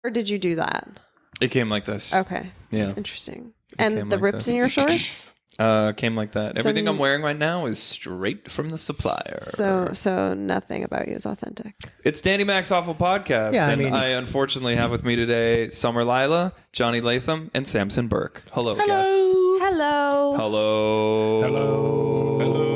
Or did you do that? It came like this. Okay. Yeah. Interesting. And the like rips this. in your shorts? Came like that. So Everything I'm wearing right now is straight from the supplier. So nothing about you is authentic. It's Danny Mac's Awful Podcast. Yeah, I unfortunately have with me today Summer Lilah, Jonny Latham, and Samson Burke. Hello, guests. Hello. Hello. Hello.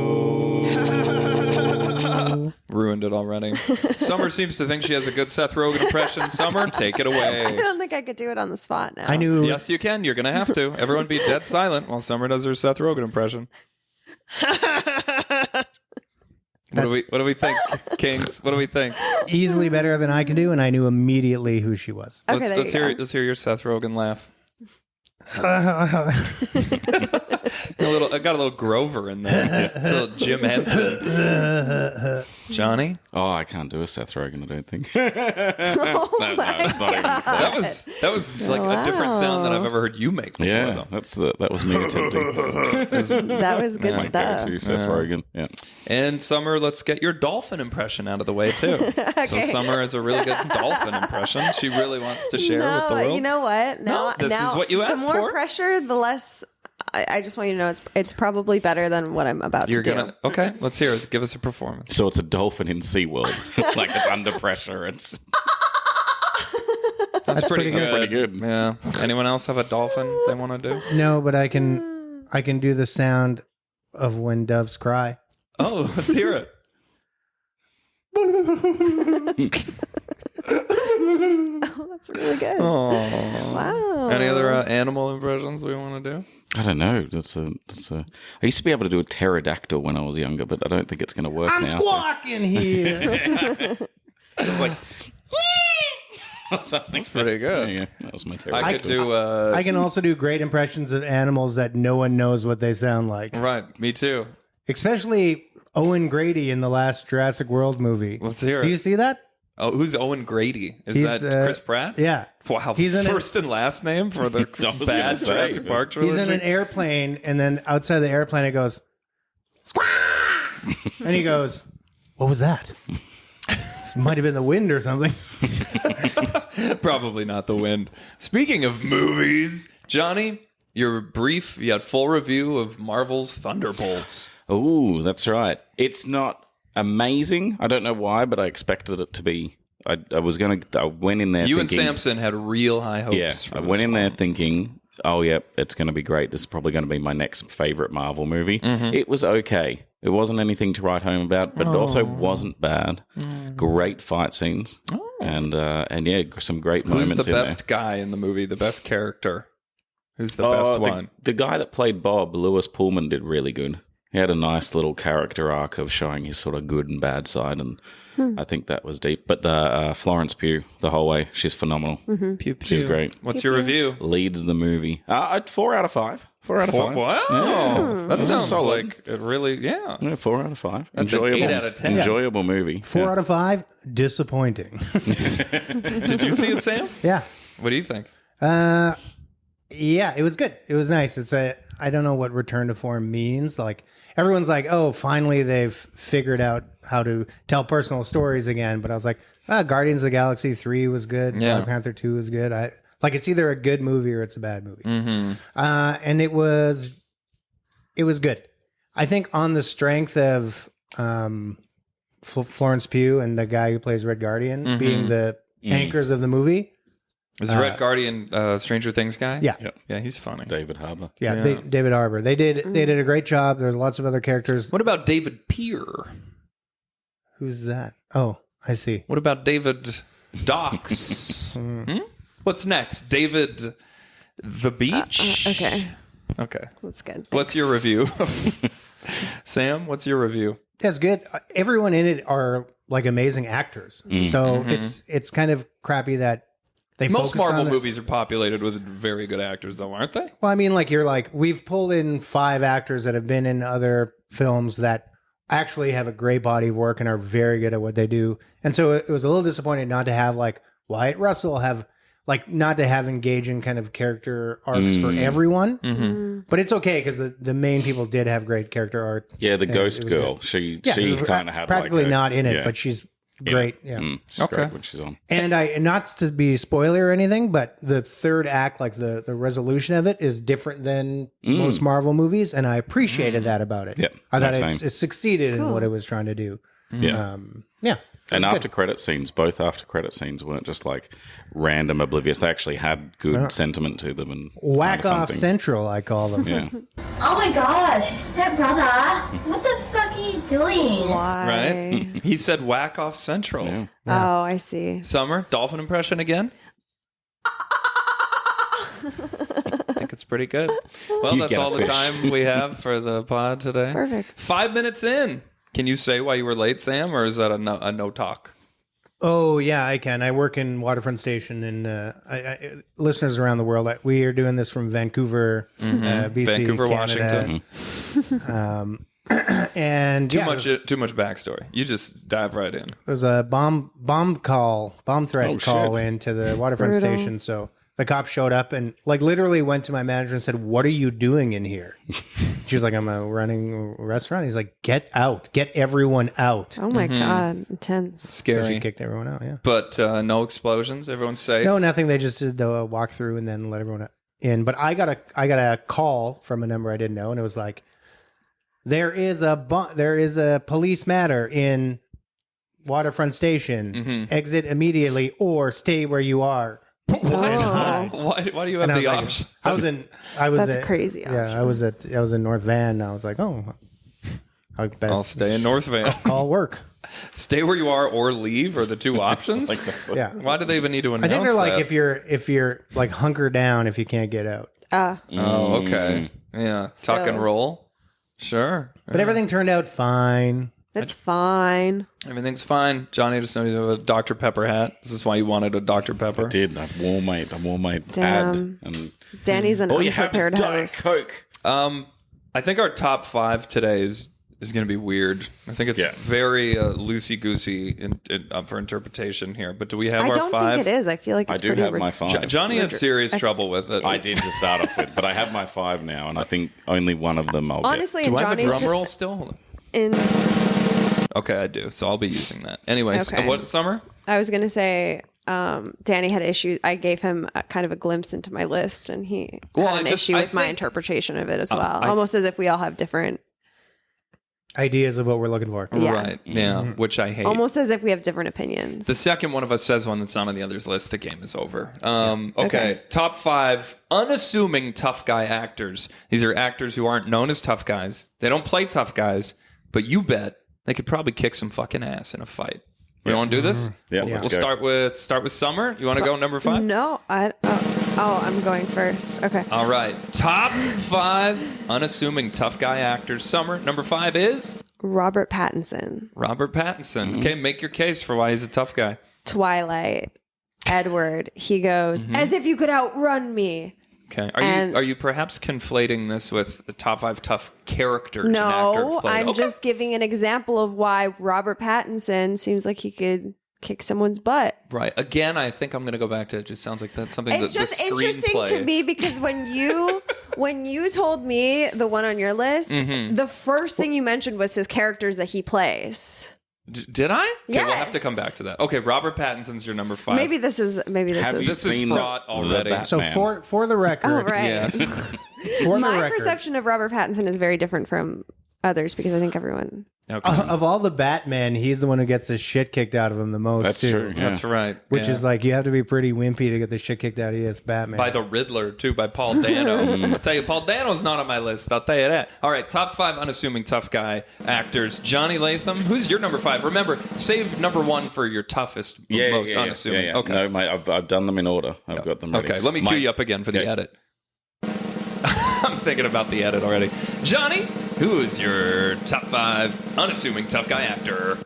Ruined it already. Summer seems to think she has a good Seth Rogen impression. Summer, take it I away. don't think I could do it on the spot now. I knew. Yes, you can. You're going to have to. Everyone be dead silent while Summer does her Seth Rogen impression. What do we think, Kings? What do we think? Easily better than I can do, and I knew immediately who she was. Okay, Let's hear your Seth Rogen laugh. I got a little Grover in there. It's a little Jim Henson. Johnny? Oh, I can't do a Seth Rogen, I don't think. No, it's not even close. That was like a different sound than I've ever heard you make before, Yeah, though. that was me attempting. That was good My stuff. go-to Seth Rogen. Yeah. And Summer, let's get your dolphin impression out of the way, too. So Summer has a really good dolphin impression. She really wants to share with the world. You know what? No, this is what you asked the more for. pressure, the less. I just want you to know it's probably better than what I'm about to do. Okay, let's hear it. Give us a performance. So it's a dolphin in SeaWorld. Like it's under pressure. It's That's pretty good. Pretty good. Yeah. Anyone else have a dolphin they want to do? No, but I can do the sound of when doves cry. Oh, let's hear it. Oh, that's really good. Oh. Wow. Any other animal impressions we want to do? I don't know. That's a. I used to be able to do a pterodactyl when I was younger, but I don't think it's going to work I'm now. squawking here. It was like something. That's pretty good. Yeah, that was my pterodactyl. I could do. I can also do great impressions of animals that no one knows what they sound like. Right. Me too. Especially Owen Grady in the last Jurassic World movie. Let's hear it. Do you see that? Oh, who's Owen Grady? Is He's, that Chris Pratt? Yeah. Wow. He's in First and last name for the was bad gonna say, Jurassic Park trilogy. He's in an airplane, and then outside the airplane, it goes, squawk! And he goes, what was that? Might have been the wind or something. Probably not the wind. Speaking of movies, Johnny, you had full review of Marvel's Thunderbolts. Oh, that's right. It's not amazing. I don't know why, but I expected it to be. I went in there You thinking, and Samson had real high hopes. yeah, for I this went in one. there thinking, oh, yeah, it's going to be great. This is probably going to be my next favorite Marvel movie. Mm-hmm. It was okay. It wasn't anything to write home about, but it also wasn't bad. Great fight scenes. And yeah, some great Who's moments the in best guy in the movie? The best character? Who's the there. best one? The guy that played Bob, Lewis Pullman, did really good. He had a nice little character arc of showing his sort of good and bad side, and I think that was deep. But Florence Pugh, the whole way, she's phenomenal. Pew, pew. She's great. What's your review? Leads the movie. 4 out of 5. 4 out of 5. Wow. Yeah. That sounds solid. like it really, yeah. Yeah, 4 out of 5. That's an 8 out of 10. Enjoyable movie. 4 out of 5, disappointing. Did you see it, Sam? Yeah. What do you think? Yeah, it was good. It was nice. I don't know what return to form means. Like, everyone's like, oh, finally they've figured out how to tell personal stories again. But I was like, Guardians of the Galaxy 3 was good. Yeah. Black Panther 2 was good. It's either a good movie or it's a bad movie. Mm-hmm. And it was good. I think on the strength of Florence Pugh and the guy who plays Red Guardian being the anchors of the movie. Is Red Guardian Stranger Things guy? Yeah. Yeah, he's funny. David Harbour. Yeah, David Harbour. They did a great job. There's lots of other characters. What about David Peer? Who's that? Oh, I see. What about David Docks? What's next? David the Beach? Okay. Okay. That's good. What's Thanks. your review? Sam, what's your review? That's good. Everyone in it are like amazing actors. So it's kind of crappy that they Most focus Marvel on movies are populated with very good actors, though, aren't they? Well, I mean, we've pulled in 5 actors that have been in other films that actually have a great body of work and are very good at what they do. And so it was a little disappointing not to have like Wyatt Russell not to have engaging kind of character arcs for everyone. But it's okay because the main people did have great character art. Yeah, the And Ghost it was Girl. good. She Yeah, kind of had practically like not in it, but she's Great, yeah. She's Okay. great when she's on. And not to be spoiler or anything, but the third act, like the resolution of it, is different than most Marvel movies, and I appreciated that about it. Yeah, I thought same. it succeeded in what it was trying to do. Yeah. Yeah. And after credit scenes, both after credit scenes weren't just like random oblivious. They actually had good sentiment to them and Whack kind of fun off things. Central, I call them. Yeah. Oh my gosh, stepbrother, what the fuck are you doing? Why? Right? He said whack off Central. Yeah. Oh, I see. Summer, dolphin impression again? I think it's pretty good. Well, You that's get a all the fish. time we have for the pod today. Perfect. 5 minutes in. Can you say why you were late, Sam, or is that a no talk? Oh yeah, I can. I work in Waterfront Station, and listeners around the world, we are doing this from Vancouver, BC, Vancouver, Canada. Washington. And Too much backstory. You just dive right in. There's a bomb threat Oh, call shit. into the Waterfront Brutal. Station. So the cop showed up and like literally went to my manager and said, "What are you doing in here?" She was like, "I'm running a restaurant." He's like, "Get out! Get everyone out!" Oh my God. Intense. So Scary. she kicked everyone out. Yeah. But no explosions. Everyone's safe. No, nothing. They just did a walkthrough and then let everyone in. But I got a call from a number I didn't know, and it was like, there is a police matter in Waterfront Station. Exit immediately or stay where you are. Oh. Why do you have And I was the like, option? That's a crazy Yeah, option. I was in North Van. And I was like, oh, I'll stay in North Van. Call work. Stay where you are or leave are the two options. Like that's Yeah, Why do they even need to I announce think they're like that? if you're like hunker down if you can't get out. Oh, okay. Yeah. Tuck and So- roll. Sure. But everything turned out fine. That's fine. Everything's fine. Johnny, just know you have a Dr. Pepper hat. This is why you wanted a Dr. Pepper. I wore my Damn. ad. And Danny's an all you have is unprepared Diet host. Coke. I think our top 5 today is going to be weird. I think it's very loosey-goosey up for interpretation here. But do we have I our don't 5? think it is. I feel like I it's do pretty have my 5. Johnny had serious trouble with it. I did to start off with, but I have my 5 now, and I think only one of them I'll honestly, Do in I have a Johnny's drum roll still? Hold on. in Okay, I do. So I'll be using that. Anyways, Okay. what, Summer? I was gonna say Danny had issues. I gave him kind of a glimpse into my list, and he had an issue with my interpretation of it as well. Almost as if we all have different. Ideas of what we're looking for. Yeah. Right. Yeah, which I hate. Almost as if we have different opinions. The second one of us says one that's not on the other's list, the game is over. Okay. Okay. Top 5 unassuming tough guy actors. These are actors who aren't known as tough guys. They don't play tough guys, but you bet they could probably kick some fucking ass in a fight. You want to do this? Yeah, We'll let's go. start with Summer. You want to go number 5? No, I'm going first. Okay. All right. Top 5 unassuming tough guy actors. Summer, number 5 is Robert Pattinson, Robert Pattinson. Okay, make your case for why he's a tough guy. Twilight, Edward. He goes, as if you could outrun me. Okay. And- Are you perhaps conflating this with the top 5 tough characters an actor No, have played? I'm Okay. just giving an example of why Robert Pattinson seems like he could kick someone's butt. Right. Again, I think I'm going to go back to it. Just sounds like that's something It's that just the interesting screenplay. to me because when you told me the one on your list, the first thing you mentioned was his characters that he plays. Did I? Okay, we'll have to Yes. come back to that. Okay, Robert Pattinson's your number 5. Maybe this is Have you This is seen fraught the already. Batman? So for the record, Oh, right. Yes. for the My record, perception of Robert Pattinson is very different from others because I think everyone. Okay. of all the Batmen, he's the one who gets the shit kicked out of him the most. That's too. true. Yeah. That's right. Which Yeah. is like you have to be pretty wimpy to get the shit kicked out of you as Batman. By the Riddler, too, by Paul Dano. I'll tell you, Paul Dano's not on my list. I'll tell you that. All right, top 5 unassuming tough guy actors. Jonny Latham, who's your number 5? Remember, save number 1 for your toughest, most unassuming. Yeah. Okay. No, mate, I've done them in order. I've got them ready. Okay, let me cue you up again for the Yeah. edit. I'm thinking about the edit already. Johnny, who is your top 5 unassuming tough guy actor?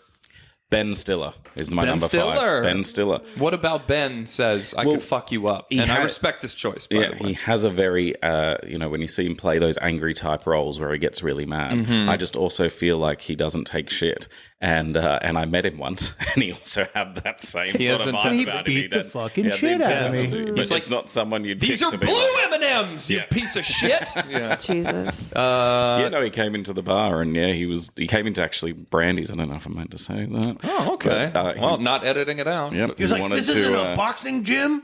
Ben Stiller is my Ben number Stiller. 5. Ben Stiller. What about Ben says, I could fuck you up? he And I had- respect this choice, by Yeah, the way. he has a very, when you see him play those angry type roles where he gets really mad, Mm-hmm. I just also feel like he doesn't take shit. And I met him once, and he also had that same sort of hasn't- vibe He about him. beat the fucking Yeah, shit out of me. But He's like, it's not someone you'd These pick are to be blue like- M&Ms, you Yeah. piece of shit. Yeah. Jesus. yeah, no, he came into the bar and he came into actually Brandy's. I don't know if I meant to say that. wasn't. Oh, okay. But, well, not editing it out. Yep, He's he like, wanted this isn't to, a boxing gym.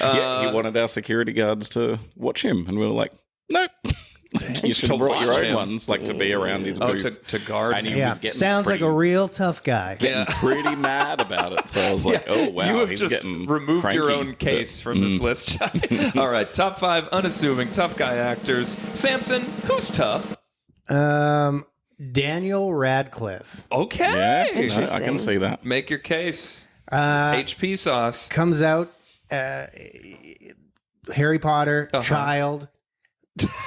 yeah, he wanted our security guards to watch him, and we were like, nope. You should have brought your own ones, like to be around his booth. To guard. And he Yeah, was getting sounds like a real tough guy. getting pretty mad about it. So I was like, oh, wow. You have he's just getting removed cranky. your own case from this list, Johnny. All right, top 5 unassuming tough guy actors. Samson, who's tough? Daniel Radcliffe Okay. Yeah, I Interesting. can see that. Make your case. Uh, HP sauce. comes out. Harry Potter, child,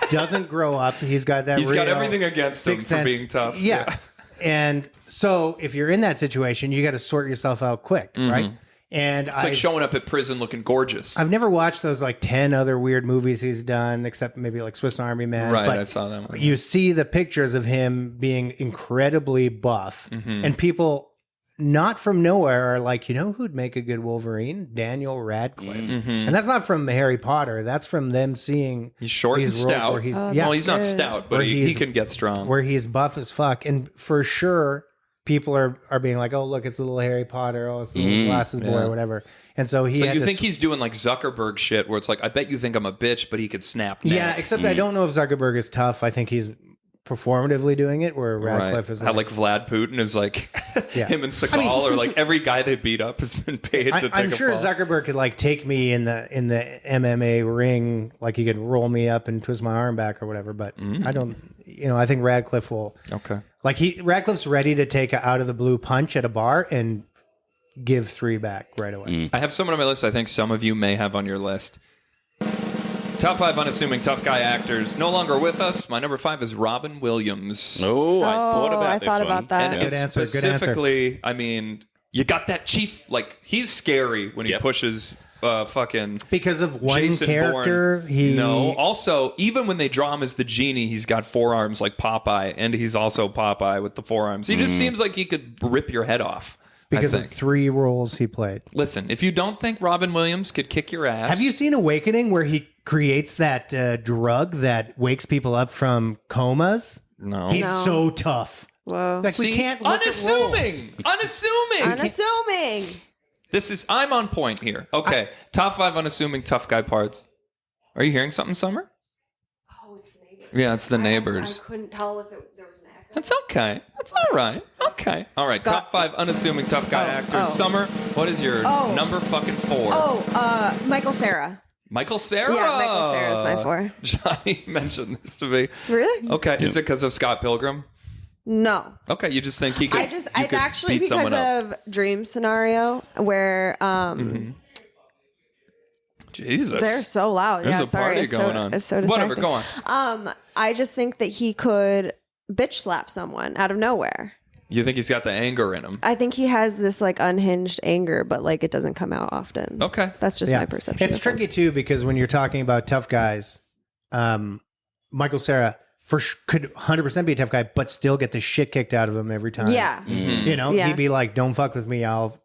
doesn't grow up. He's got that. He's got real everything against him sixth for sense. being tough. Yeah. And so if you're in that situation, you got to sort yourself out quick, right? And It's like showing up at prison looking gorgeous. I've never watched those like 10 other weird movies he's done, except maybe like Swiss Army Man. Right, But I saw that one. you see the pictures of him being incredibly buff, and people not from nowhere are like, you know who'd make a good Wolverine? Daniel Radcliffe. And that's not from Harry Potter. That's from them seeing He's short and these roles stout. where he's, Well, he's not stout, but Where he he's- can get strong. where he's buff as fuck. And for sure, people are being like, oh, look, it's the little Harry Potter. Oh, it's the little glasses boy or whatever. And so he So had you to think he's doing like Zuckerberg shit where it's like, I bet you think I'm a bitch, but he could snap necks. Yeah, except I don't know if Zuckerberg is tough. I think he's performatively doing it, where Radcliffe is How like Vlad Putin is like Yeah. him and Seagal or like every guy they beat up has been paid to take I'm a sure fall. Zuckerberg could like take me in the MMA ring, like he could roll me up and twist my arm back or whatever. But I don't, I think Radcliffe will. Okay. Like Radcliffe's ready to take a out of the blue punch at a bar and give 3 back right away. I have someone on my list I think some of you may have on your list. Top 5 unassuming tough guy actors no longer with us. My number 5 is Robin Williams. Oh, I thought about I this thought one. about that. And Good answer, good answer. specifically, I mean, you got that chief, like, he's scary when he Yep. pushes fucking Because of one Jason character, Bourne. No, also, even when they draw him as the genie, he's got forearms like Popeye, and he's also Popeye with the forearms. He just seems like he could rip your head off. because I of think. 3 roles he played. Listen, if you don't think Robin Williams could kick your ass, Have you seen Awakening, where he creates that drug that wakes people up from comas? No. He's No. so tough. Whoa. Like we See? can't look at roles. Unassuming. Unassuming. I'm on point here. Okay, top 5 unassuming tough guy parts. Are you hearing something, Summer? Oh, it's the neighbors. Yeah, it's the neighbors. I couldn't tell if there was an echo. That's okay. That's all right. Okay. All right. Top 5 unassuming tough guy actors. Summer, what is your number fucking 4? Michael Cera. Michael Cera. Yeah, Michael Cera is my 4. Johnny mentioned this to me. Really? Okay. Is it because of Scott Pilgrim? No. Okay. You just think he could. It's actually because of Dream Scenario where Jesus. they're so loud. There's yeah, a sorry. party going on. It's so Whatever. distracting. Go on. I just think that he could bitch slap someone out of nowhere. You think he's got the anger in him? I think he has this like unhinged anger, but like it doesn't come out often. Okay. That's just my perception. It's of him. tricky too, because when you're talking about tough guys, Michael Cera could 100% be a tough guy, but still get the shit kicked out of him every time. Yeah. Yeah. He'd be like, "Don't fuck with me. I'll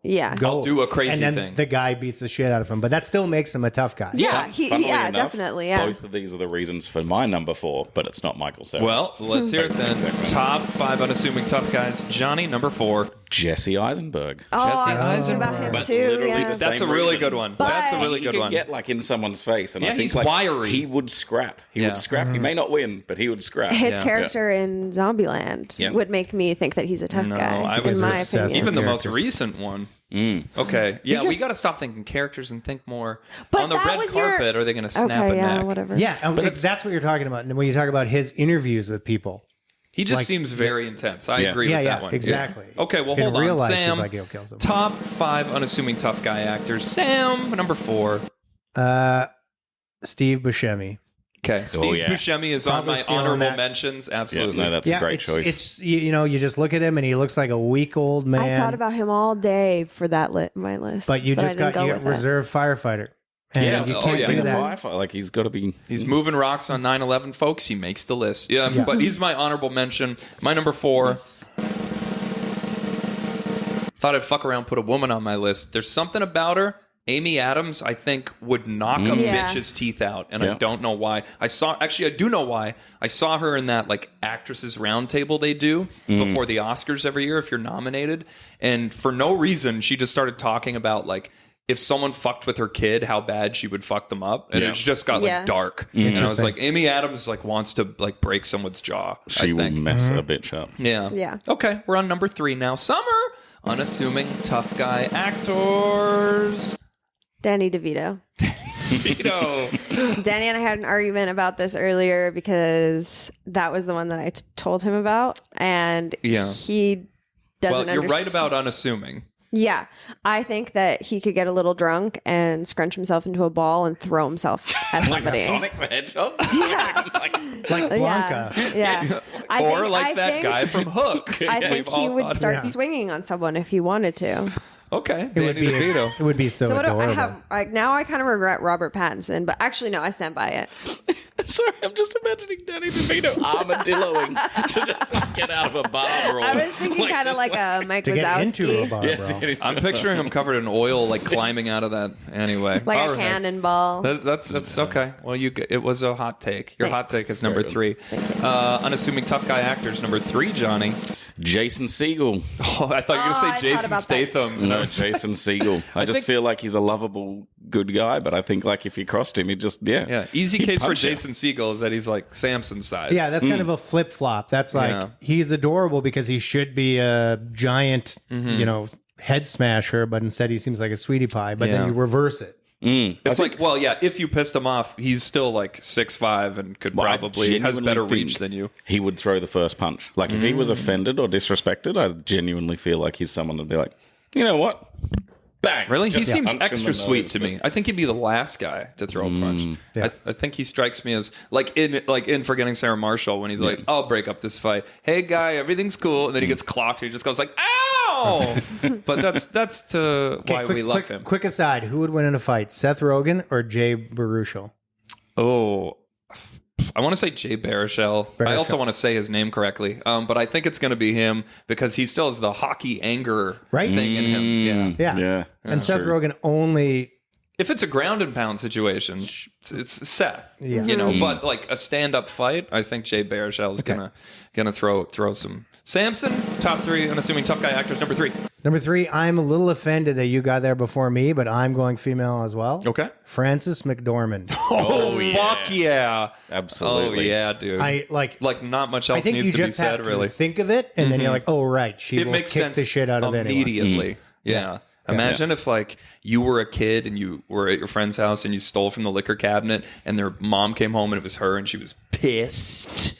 Yeah. go. I'll do a crazy and then thing." The guy beats the shit out of him, but that still makes him a tough guy. Yeah. Funnily enough, Definitely. Yeah. Both of these are the reasons for my number 4, but it's not Michael Cera. Well, let's hear it then. Exactly. Top 5 unassuming tough guys. Johnny, number 4. Jesse Eisenberg. Oh, I was Jesse thinking about him But too. literally Yeah. the That's a same really reasons. good one. But- That's a really He good could one. get like in someone's face, and Yeah, I think he's like wiry. he would scrap. He Yeah. would scrap. He may not win, but he would scrap. His Yeah. character in Zombieland Yeah. would make me think that he's a tough No, guy. I was in my obsessed opinion. Even the most Characters. recent one. Okay. Yeah, we got to stop thinking characters and think more. But on the that red was your- carpet, are they going to snap Okay, a yeah, neck? whatever. Yeah, that's what you're talking about. And when you talk about his interviews with people, He just Like- seems very intense. I Yeah. agree yeah, with yeah, that one. exactly. Yeah. Okay, well, In hold real on. life, Sam, he's like, he'll kill someone. top 5 unassuming tough guy actors. Sam, number 4. Steve Buscemi. Okay, Steve yeah. Buscemi is Probably on my stealing honorable that. mentions. Yeah, Absolutely. no, that's a great choice. It's you just look at him and he looks like a weak old man. I thought about him all day for that my list. but you I just didn't got go with it. reserve firefighter. And Yeah, you oh, can't yeah. do Being a that. firefighter, like he's got to be. He's moving rocks on 9/11, folks. He makes the list. Yeah, but he's my honorable mention. My number 4. Yes. Thought I'd fuck around, put a woman on my list. There's something about her Amy Adams, I think, would knock a bitch's teeth out, and I don't know why. I do know why. I saw her in that like actresses roundtable they do before the Oscars every year if you're nominated, and for no reason she just started talking about like if someone fucked with her kid, how bad she would fuck them up, and it just got like dark. And I was like, Amy Adams like wants to like break someone's jaw. She will mess a bitch up. Yeah. Okay, we're on number 3 now. Summer, unassuming tough guy actors. Danny DeVito. Danny and I had an argument about this earlier because that was the one that I told him about, and he doesn't. Well, you're right about unassuming. Yeah, I think that he could get a little drunk and scrunch himself into a ball and throw himself at somebody. Sonic the Hedgehog? Like Blanca. Yeah. Or that guy from Hook. I think he would start swinging on someone if he wanted to. Okay, It would be so So what do adorable. I have? Now I kind of regret Robert Pattinson, but actually no, I stand by it. Sorry, I'm just imagining Danny DeVito armadilloing to just like, get out of a bar brawl. I was thinking kind of like a Mike to get into a Wazowski, bar, bro. I'm picturing him covered in oil, like climbing out of that. Anyway, like all a right. cannonball. That's okay. Well, it was a hot take. Your hot Thanks. take is number 3. Unassuming tough guy actors number 3. Johnny. Jason Segel. Oh, I thought you were going to I say thought Jason about that Statham. No, Jason Segel. I just feel like he's a lovable, good guy, but I think like if you crossed him, he'd just Easy he'd case for punch you. Jason Segel is that he's like Samson size. Yeah, that's kind of a flip flop. That's like he's adorable because he should be a giant, head smasher, but instead he seems like a sweetie pie. But then you reverse it. It's like, well, yeah, if you pissed him off, he's still like 6'5" and could probably has better reach than you. He would throw the first punch. Like if he was offended or disrespected, I genuinely feel like he's someone that'd be like, you know what? Bang. Really? He Just seems punch him in extra the sweet nose. to me. I think he'd be the last guy to throw a punch. Yeah. I think he strikes me as like in Forgetting Sarah Marshall when he's like, I'll break up this fight. Hey guy, everything's cool, and then he gets clocked and he just goes like, ow! But that's why we love him. Quick aside, who would win in a fight, Seth Rogen or Jay Baruchel? Oh, I want to say Jay Baruchel. I also want to say his name correctly, but I think it's going to be him because he still has the hockey anger thing in him. Yeah. And Seth Rogen only... If it's a ground and pound situation, it's Seth. Yeah. But like a stand up fight, I think Jay Baruchel is gonna throw some. Samson, top 3 unassuming tough guy actors, number 3. Number 3, I'm a little offended that you got there before me, but I'm going female as well. Okay. Frances McDormand. Oh fuck yeah. Absolutely. Oh yeah, dude. I like not much I else think needs you to be just have said to really. think of it, and then you're like, oh right, she It will makes kick sense the shit out of anyone. immediately. Yeah. Imagine if like you were a kid and you were at your friend's house and you stole from the liquor cabinet and their mom came home and it was her and she was pissed.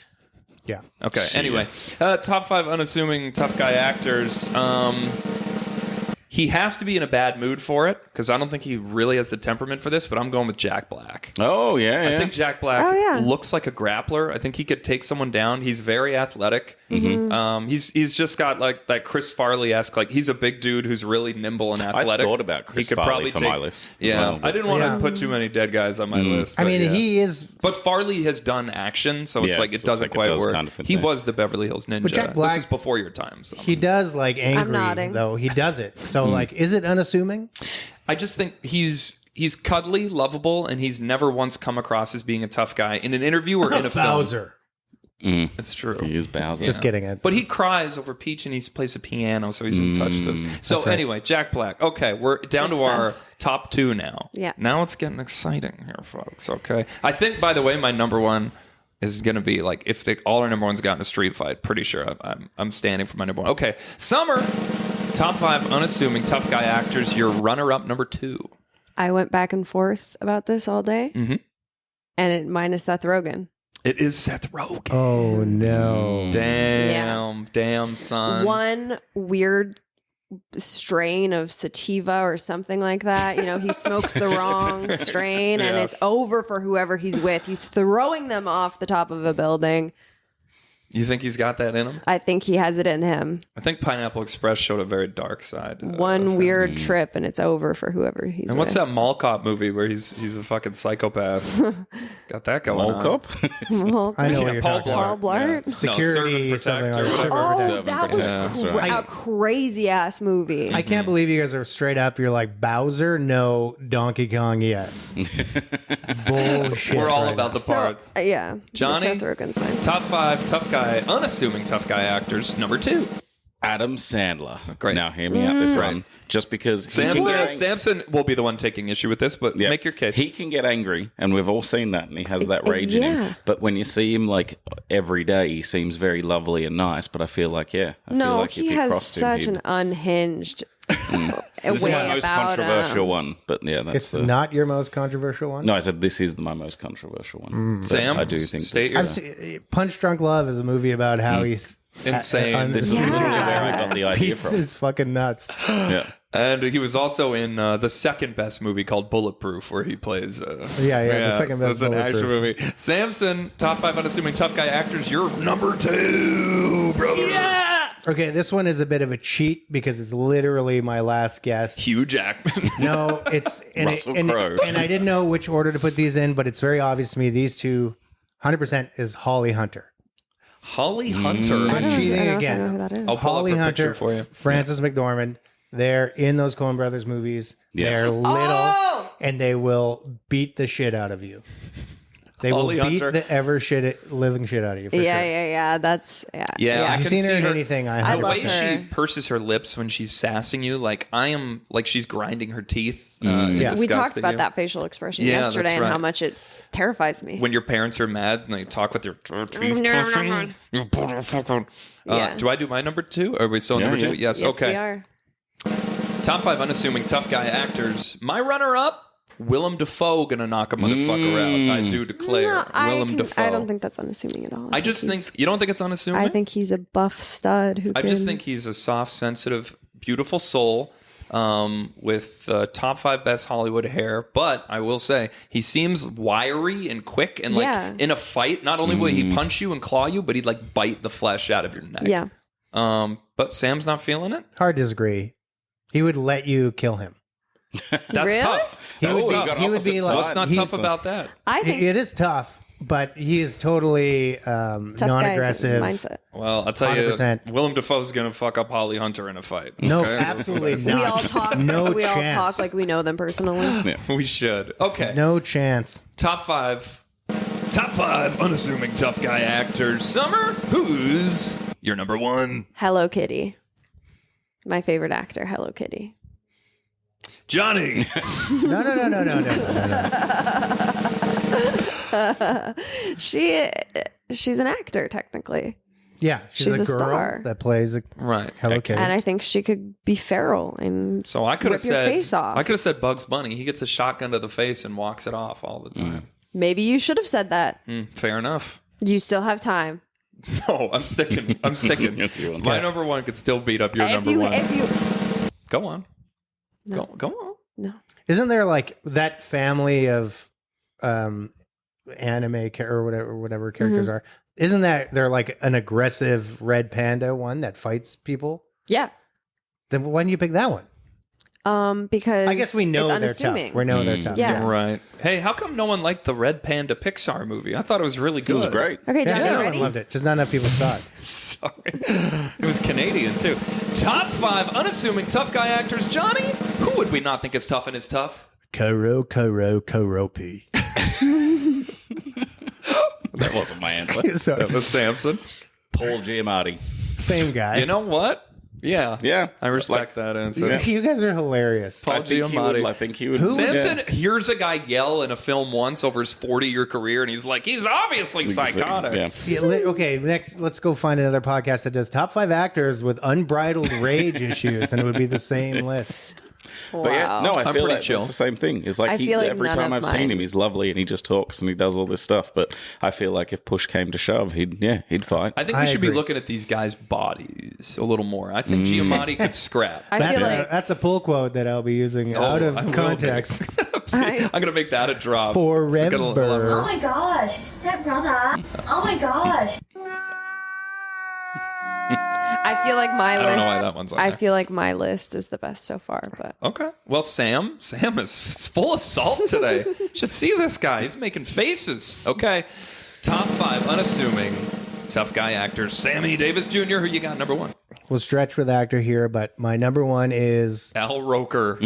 Yeah. Okay. Anyway, top 5 unassuming tough guy actors. He has to be in a bad mood for it because I don't think he really has the temperament for this. But I'm going with Jack Black. Oh yeah, I think Jack Black looks like a grappler. I think he could take someone down. He's very athletic. He's just got like that Chris Farley-esque. Like he's a big dude who's really nimble and athletic. I thought about Chris he could Farley probably for my list. Yeah, Well, I didn't want to put too many dead guys on my list. I but mean, yeah. he is... But Farley has done action, so it's Yeah, like it so it's doesn't like it quite does work. kind of fit He there. was the Beverly Hills Ninja. But Jack Black- This is before your time. So. He does like angry, nodding. though. He does it. So like, is it unassuming? I just think he's cuddly, lovable, and he's never once come across as being a tough guy in an interview or in a film. Bowser. It's true. He is Bowser. Just kidding. It. But he cries over Peach and he plays a piano, so he's in touch with this. So anyway, Jack Black. Okay, we're down Good to our stuff. top 2 now. Yeah. Now it's getting exciting here, folks. Okay. I think, by the way, my number 1 is going to be like if all our number 1s got in a street fight. Pretty sure I'm standing for my number 1. Okay, Summer. Top 5 unassuming tough guy actors. Your runner-up number 2. I went back and forth about this all day, and mine is Seth Rogen. It is Seth Rogen. Oh no! Damn, son. One weird strain of sativa or something like that. He smokes the wrong strain, and it's over for whoever he's with. He's throwing them off the top of a building. You think he's got that in him? I think he has it in him. I think Pineapple Express showed a very dark side. One weird trip, and it's over for whoever he's with. And what's that mall cop movie where he's a fucking psychopath? Got that going on. Mall cop. Well, I know Yeah, what you're Paul talking Paul about. Blart. Yeah. Security, no, something servant like protector. that. Oh, Servant that was protector. That's right. a crazy ass movie. I can't believe you guys are straight up. You're like Bowser, no. Donkey Kong, yes. Bullshit. We're all right about now. the So, parts. yeah. Johnny? Seth Rogen's fine. Top 5 tough guy, unassuming tough guy actors. Number 2. Adam Sandler. Great. Now hear me out this one. Just because he can get Samson will be the one taking issue with this, but Yeah. make your case. He can get angry, and we've all seen that, and he has that rage in Yeah. him. But when you see him like every day, he seems very lovely and nice. But I feel like, I feel No, like if he you has crossed him, such he'd- an unhinged This is way my most about controversial him. one, but yeah, that's It's the. not your most controversial one? No, I said this is my most controversial one. But Sam, I do think state that- your Punch Drunk Love is a movie about how he's insane. This is literally where I got the idea Beats from. is fucking nuts. Yeah. And he was also in the second best movie called Bulletproof, where he plays. Yeah, the second so best it's an action Bulletproof. movie. Samson, top 5 unassuming tough guy actors. You're number 2, brother. Yeah. Okay, this one is a bit of a cheat because it's literally my last guess. Hugh Jackman. No, it's Russell and Crowe. I didn't know which order to put these in, but it's very obvious to me. These two, 100% is Holly Hunter. Holly Hunter. So I don't cheating know if I again. know who that is. I'll pull Holly up her Hunter, picture for you. Frances McDormand. They're in those Coen Brothers movies. Yeah. They're little, and they will beat the shit out of you. They Holly will beat Hunter. the living shit out of you. For Yeah, sure. yeah. That's Yeah, I Have you can seen her see in her- anything? I The love way her. she purses her lips when she's sassing you, like I am, like she's grinding her teeth. Yeah. we talked disgusting about you. that facial expression Yeah, yesterday that's and how right. much it terrifies me. When your parents are mad and they talk with their teeth touching. You motherfucker. Yeah. Do I do my number 2? Are we still Yeah, number 2? yeah. Yes. Yes, okay. we are. Top 5 unassuming tough guy actors. My runner-up, Willem Dafoe, gonna knock a motherfucker out. I do declare. No, Willem Dafoe. I don't think that's unassuming at all. I just think you don't think it's unassuming. I think he's a buff stud who I can. just think he's a soft, sensitive, beautiful soul with top 5 best Hollywood hair. But I will say he seems wiry and quick, and like Yeah. in a fight, not only will he punch you and claw you, but he'd like bite the flesh out of your neck. Yeah. But Sam's not feeling it. Hard to disagree. He would let you kill him. That's Really? tough. He That's would be- tough. he would be like- What's not he's- tough about that? I think It is tough, but he is totally tough non-aggressive. guys mindset. Well, I'll tell 100%. you, Willem Dafoe's gonna fuck up Holly Hunter in a fight. No, okay? absolutely not. We all talk. No we all chance. talk like we know them personally. We should. Okay. No chance. Top 5 unassuming tough guy actors. Summer, who's your number 1? Hello Kitty. My favorite actor, Hello Kitty. Johnny. No. She's an actor technically, Yeah, she's She's a a girl star. that plays a Right. Hello Kitty. and I think she could be feral and So I could have rip your said face off. I could have said Bugs Bunny. He gets a shotgun to the face and walks it off all the time. maybe you should have said that. Fair enough. You still have time. No, I'm sticking. I'm sticking. My number 1 could still beat up your number 1. If you Go on. No. Go on. no. Isn't there like that family of anime or whatever characters Mm-hmm. are? Isn't that they're like an aggressive red panda one that fights people? Yeah. Then why didn't you pick that one? Because I guess we know it's they're unassuming. tough. We know they're tough. Yeah. Right. Hey, how come no one liked the Red Panda Pixar movie? I thought it was really It good. was great. Okay, Johnny, everyone ready? loved it. Just not enough people saw it. Sorry. It was Canadian, too. Top 5 unassuming tough guy actors. Johnny, who would we not think is tough and is tough? Koropi. That wasn't my answer. Sorry. That was Samson. Paul Giamatti. Same guy. You know what? Yeah. Yeah. I respect that answer. You guys are hilarious. Paul I think he Giamatti. would. I think he would. Who? Samson Yeah. hears a guy yell in a film once over his 40-year career, and he's like, he's obviously psychotic. Yeah. Yeah, okay, next, let's go find another podcast that does top 5 actors with unbridled rage issues, and it would be the same list. But yeah, no, I I'm feel pretty like chill. that's the same thing. It's like, I feel like every none time of I've seen mine- him, he's lovely and he just talks and he does all this stuff. But I feel like if push came to shove, he'd fight. I think we I should be agree. looking at these guys' bodies a little more. I think Giamatti could scrap. I That's, feel like that's a pull quote that I'll be using out I of will context. I'm going to make that a drop. Forever. It's gonna- Oh my gosh, stepbrother. Oh my gosh. I feel like my I list. don't know why that one's on I there. feel like my list is the best so far, but Okay. Well, Sam is full of salt today. Should see this guy. He's making faces. Okay. Top 5 unassuming tough guy actors. Sammy Davis Jr. Who you got number 1? We'll stretch with actor here, but my number 1 is Al Roker.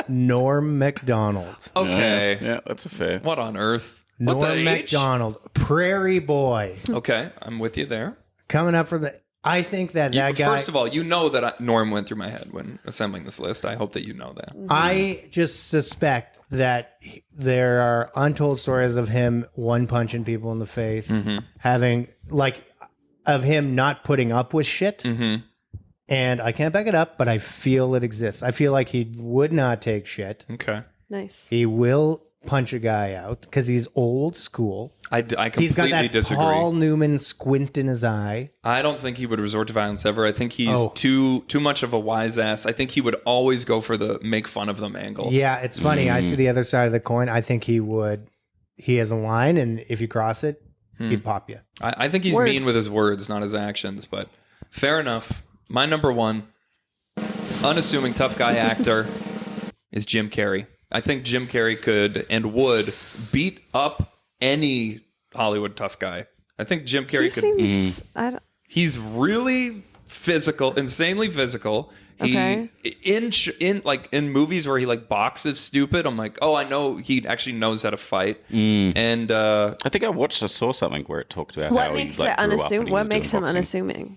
Norm Macdonald. Okay. Yeah, that's a fair. What on earth? What Norm the H? Macdonald, Prairie Boy, Okay, I'm with you there. coming up from the. I think that guy. First of all, you know that Norm went through my head when assembling this list. I hope that you know that. I just suspect that there are untold stories of him one punching people in the face, having of him not putting up with shit. And I can't back it up, but I feel it exists. I feel like he would not take shit. Okay. nice. He will punch a guy out because he's old school. I completely He's got that disagree. Paul Newman squint in his eye. I don't think he would resort to violence ever. I think he's Oh. too much of a wise ass. I think he would always go for the make fun of them angle. Yeah, it's funny. I see the other side of the coin. I think he would. He has a line, and if you cross it, he'd pop you. I think he's Word. mean with his words, not his actions, but fair enough. My number 1 unassuming tough guy actor is Jim Carrey. I think Jim Carrey could and would beat up any Hollywood tough guy. I think Jim Carrey He could. seems. I don't, He's really physical, insanely physical. Okay. In movies where he like boxes stupid, I'm like, oh, I know he actually knows how to fight. And I think I saw something where it talked about what how makes he it grew up and unassuming? he What was makes doing him boxing. unassuming?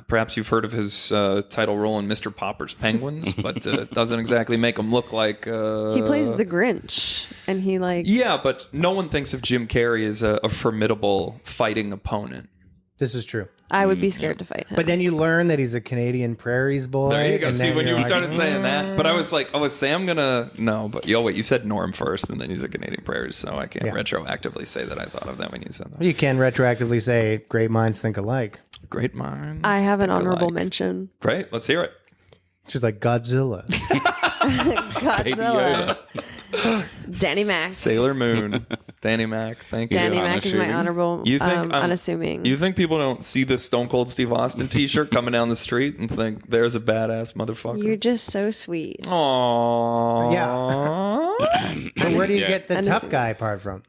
perhaps you've heard of his title role in Mr. Popper's Penguins, but it doesn't exactly make him look like. He plays the Grinch, and he like. Yeah, but no one thinks of Jim Carrey as a formidable fighting opponent. This is true. I would be scared to fight him. But then you learn that he's a Canadian prairies boy. There you go. and See, then when you're you like, started saying that, but I was like, oh, is Sam gonna? No, but wait, you said Norm first, and then he's a Canadian Prairies, so I can't Yeah. retroactively say that I thought of that when you said that. You can retroactively say great minds think alike. Great minds. I have an think honorable alike. mention. Great, let's hear it. It's just like Godzilla. Godzilla. Danny Mac. Sailor Moon, Danny Mac. Thank you. Danny Mac is my unassuming. honorable. You think I'm- unassuming? You think people don't see this Stone Cold Steve Austin T-shirt coming down the street and think there's a badass motherfucker? You're just so sweet. Aww. Yeah. But where do you Yeah. get the tough Unassuming. guy part from?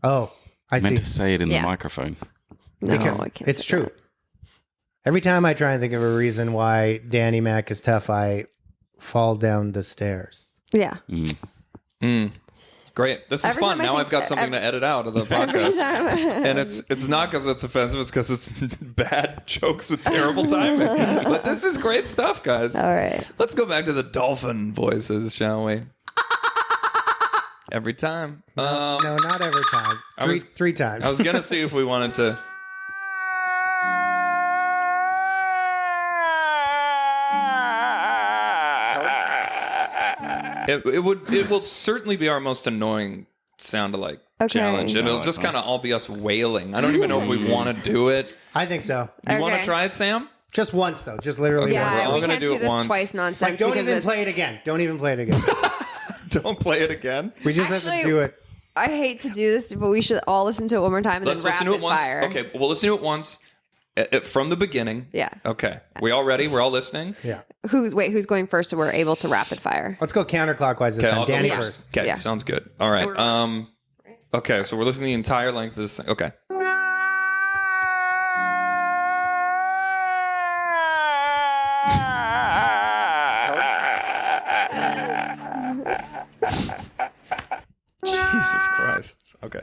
Oh, I Meant see. to say it in Yeah. the microphone. No, Because I can't. it's say true. that. Every time I try and think of a reason why Danny Mac is tough, I fall down the stairs. Yeah. Great. This is Every fun. time I Now think- I've got something to edit out of the Every podcast. time. And it's not because it's offensive, it's because it's bad jokes and terrible timing. But this is great stuff, guys. All right. Let's go back to the dolphin voices, shall we? Every time. No, not every time. Three times. I was going to see if we wanted to. It will certainly be our most annoying sound-alike Okay. challenge. And it'll just kind of all be us wailing. I don't even know if we want to do it. I think so. You want to Okay. try it, Sam? Just once, though. Just literally Yeah, once. I'm we gonna can't do do it this once. twice nonsense. Like, don't because even play it it's- again. Don't even play it again. Don't play it again. We just have Actually, to do it. I hate to do this, but we should all listen to it one more time and Let's then listen rapid to it once. fire. Okay, we'll listen to it once from the beginning. Yeah. Okay. We all ready? We're all listening? Yeah. Who's going first so we're able to rapid fire? Let's go counterclockwise this Okay, time. I'll go Danny first. first. Okay, Yeah. sounds good. All right. Okay, so we're listening the entire length of this thing. Okay. Jesus Christ. Okay.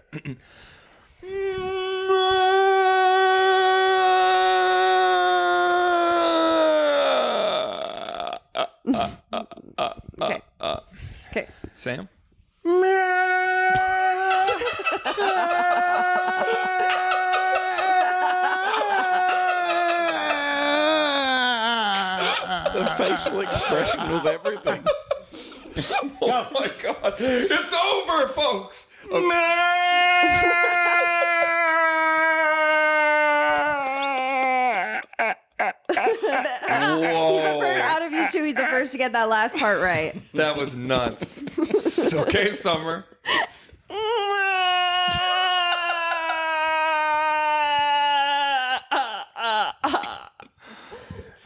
Okay. Okay. Sam? The facial expression was everything. Oh my God. It's over, folks. Out of you two, he's the first to get that last part right. That was nuts. Okay, Summer.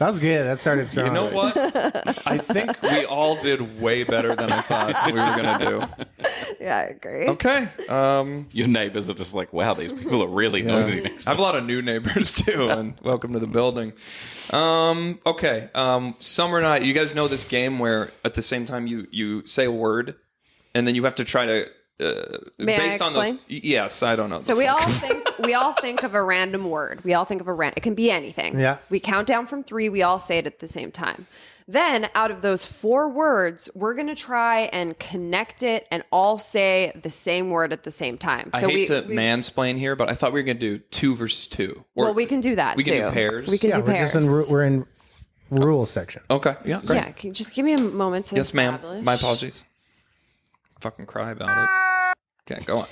That was good. That started strong. You know what? I think we all did way better than I thought we were going to do. Yeah, I agree. Okay. Your neighbors are just like, wow, these people are really nosy. I have a lot of new neighbors too, and welcome to the building. Okay. Summer night. You guys know this game where at the same time you say a word, and then you have to try to. May I explain? Yes, I don't know. So we all think of a random word. We all think of it can be anything. Yeah. We count down from 3. We all say it at the same time. Then out of those 4 words, we're going to try and connect it and all say the same word at the same time. So I hate to mansplain here, but I thought we were going to do 2 versus 2. Well, we can do that we too. We can do pairs. We can do we're pairs. we're in rules section. Okay. Yeah. Great. Yeah. Just give me a moment to Yes, ma'am. establish. My apologies. Fucking cry about it. Okay, go on.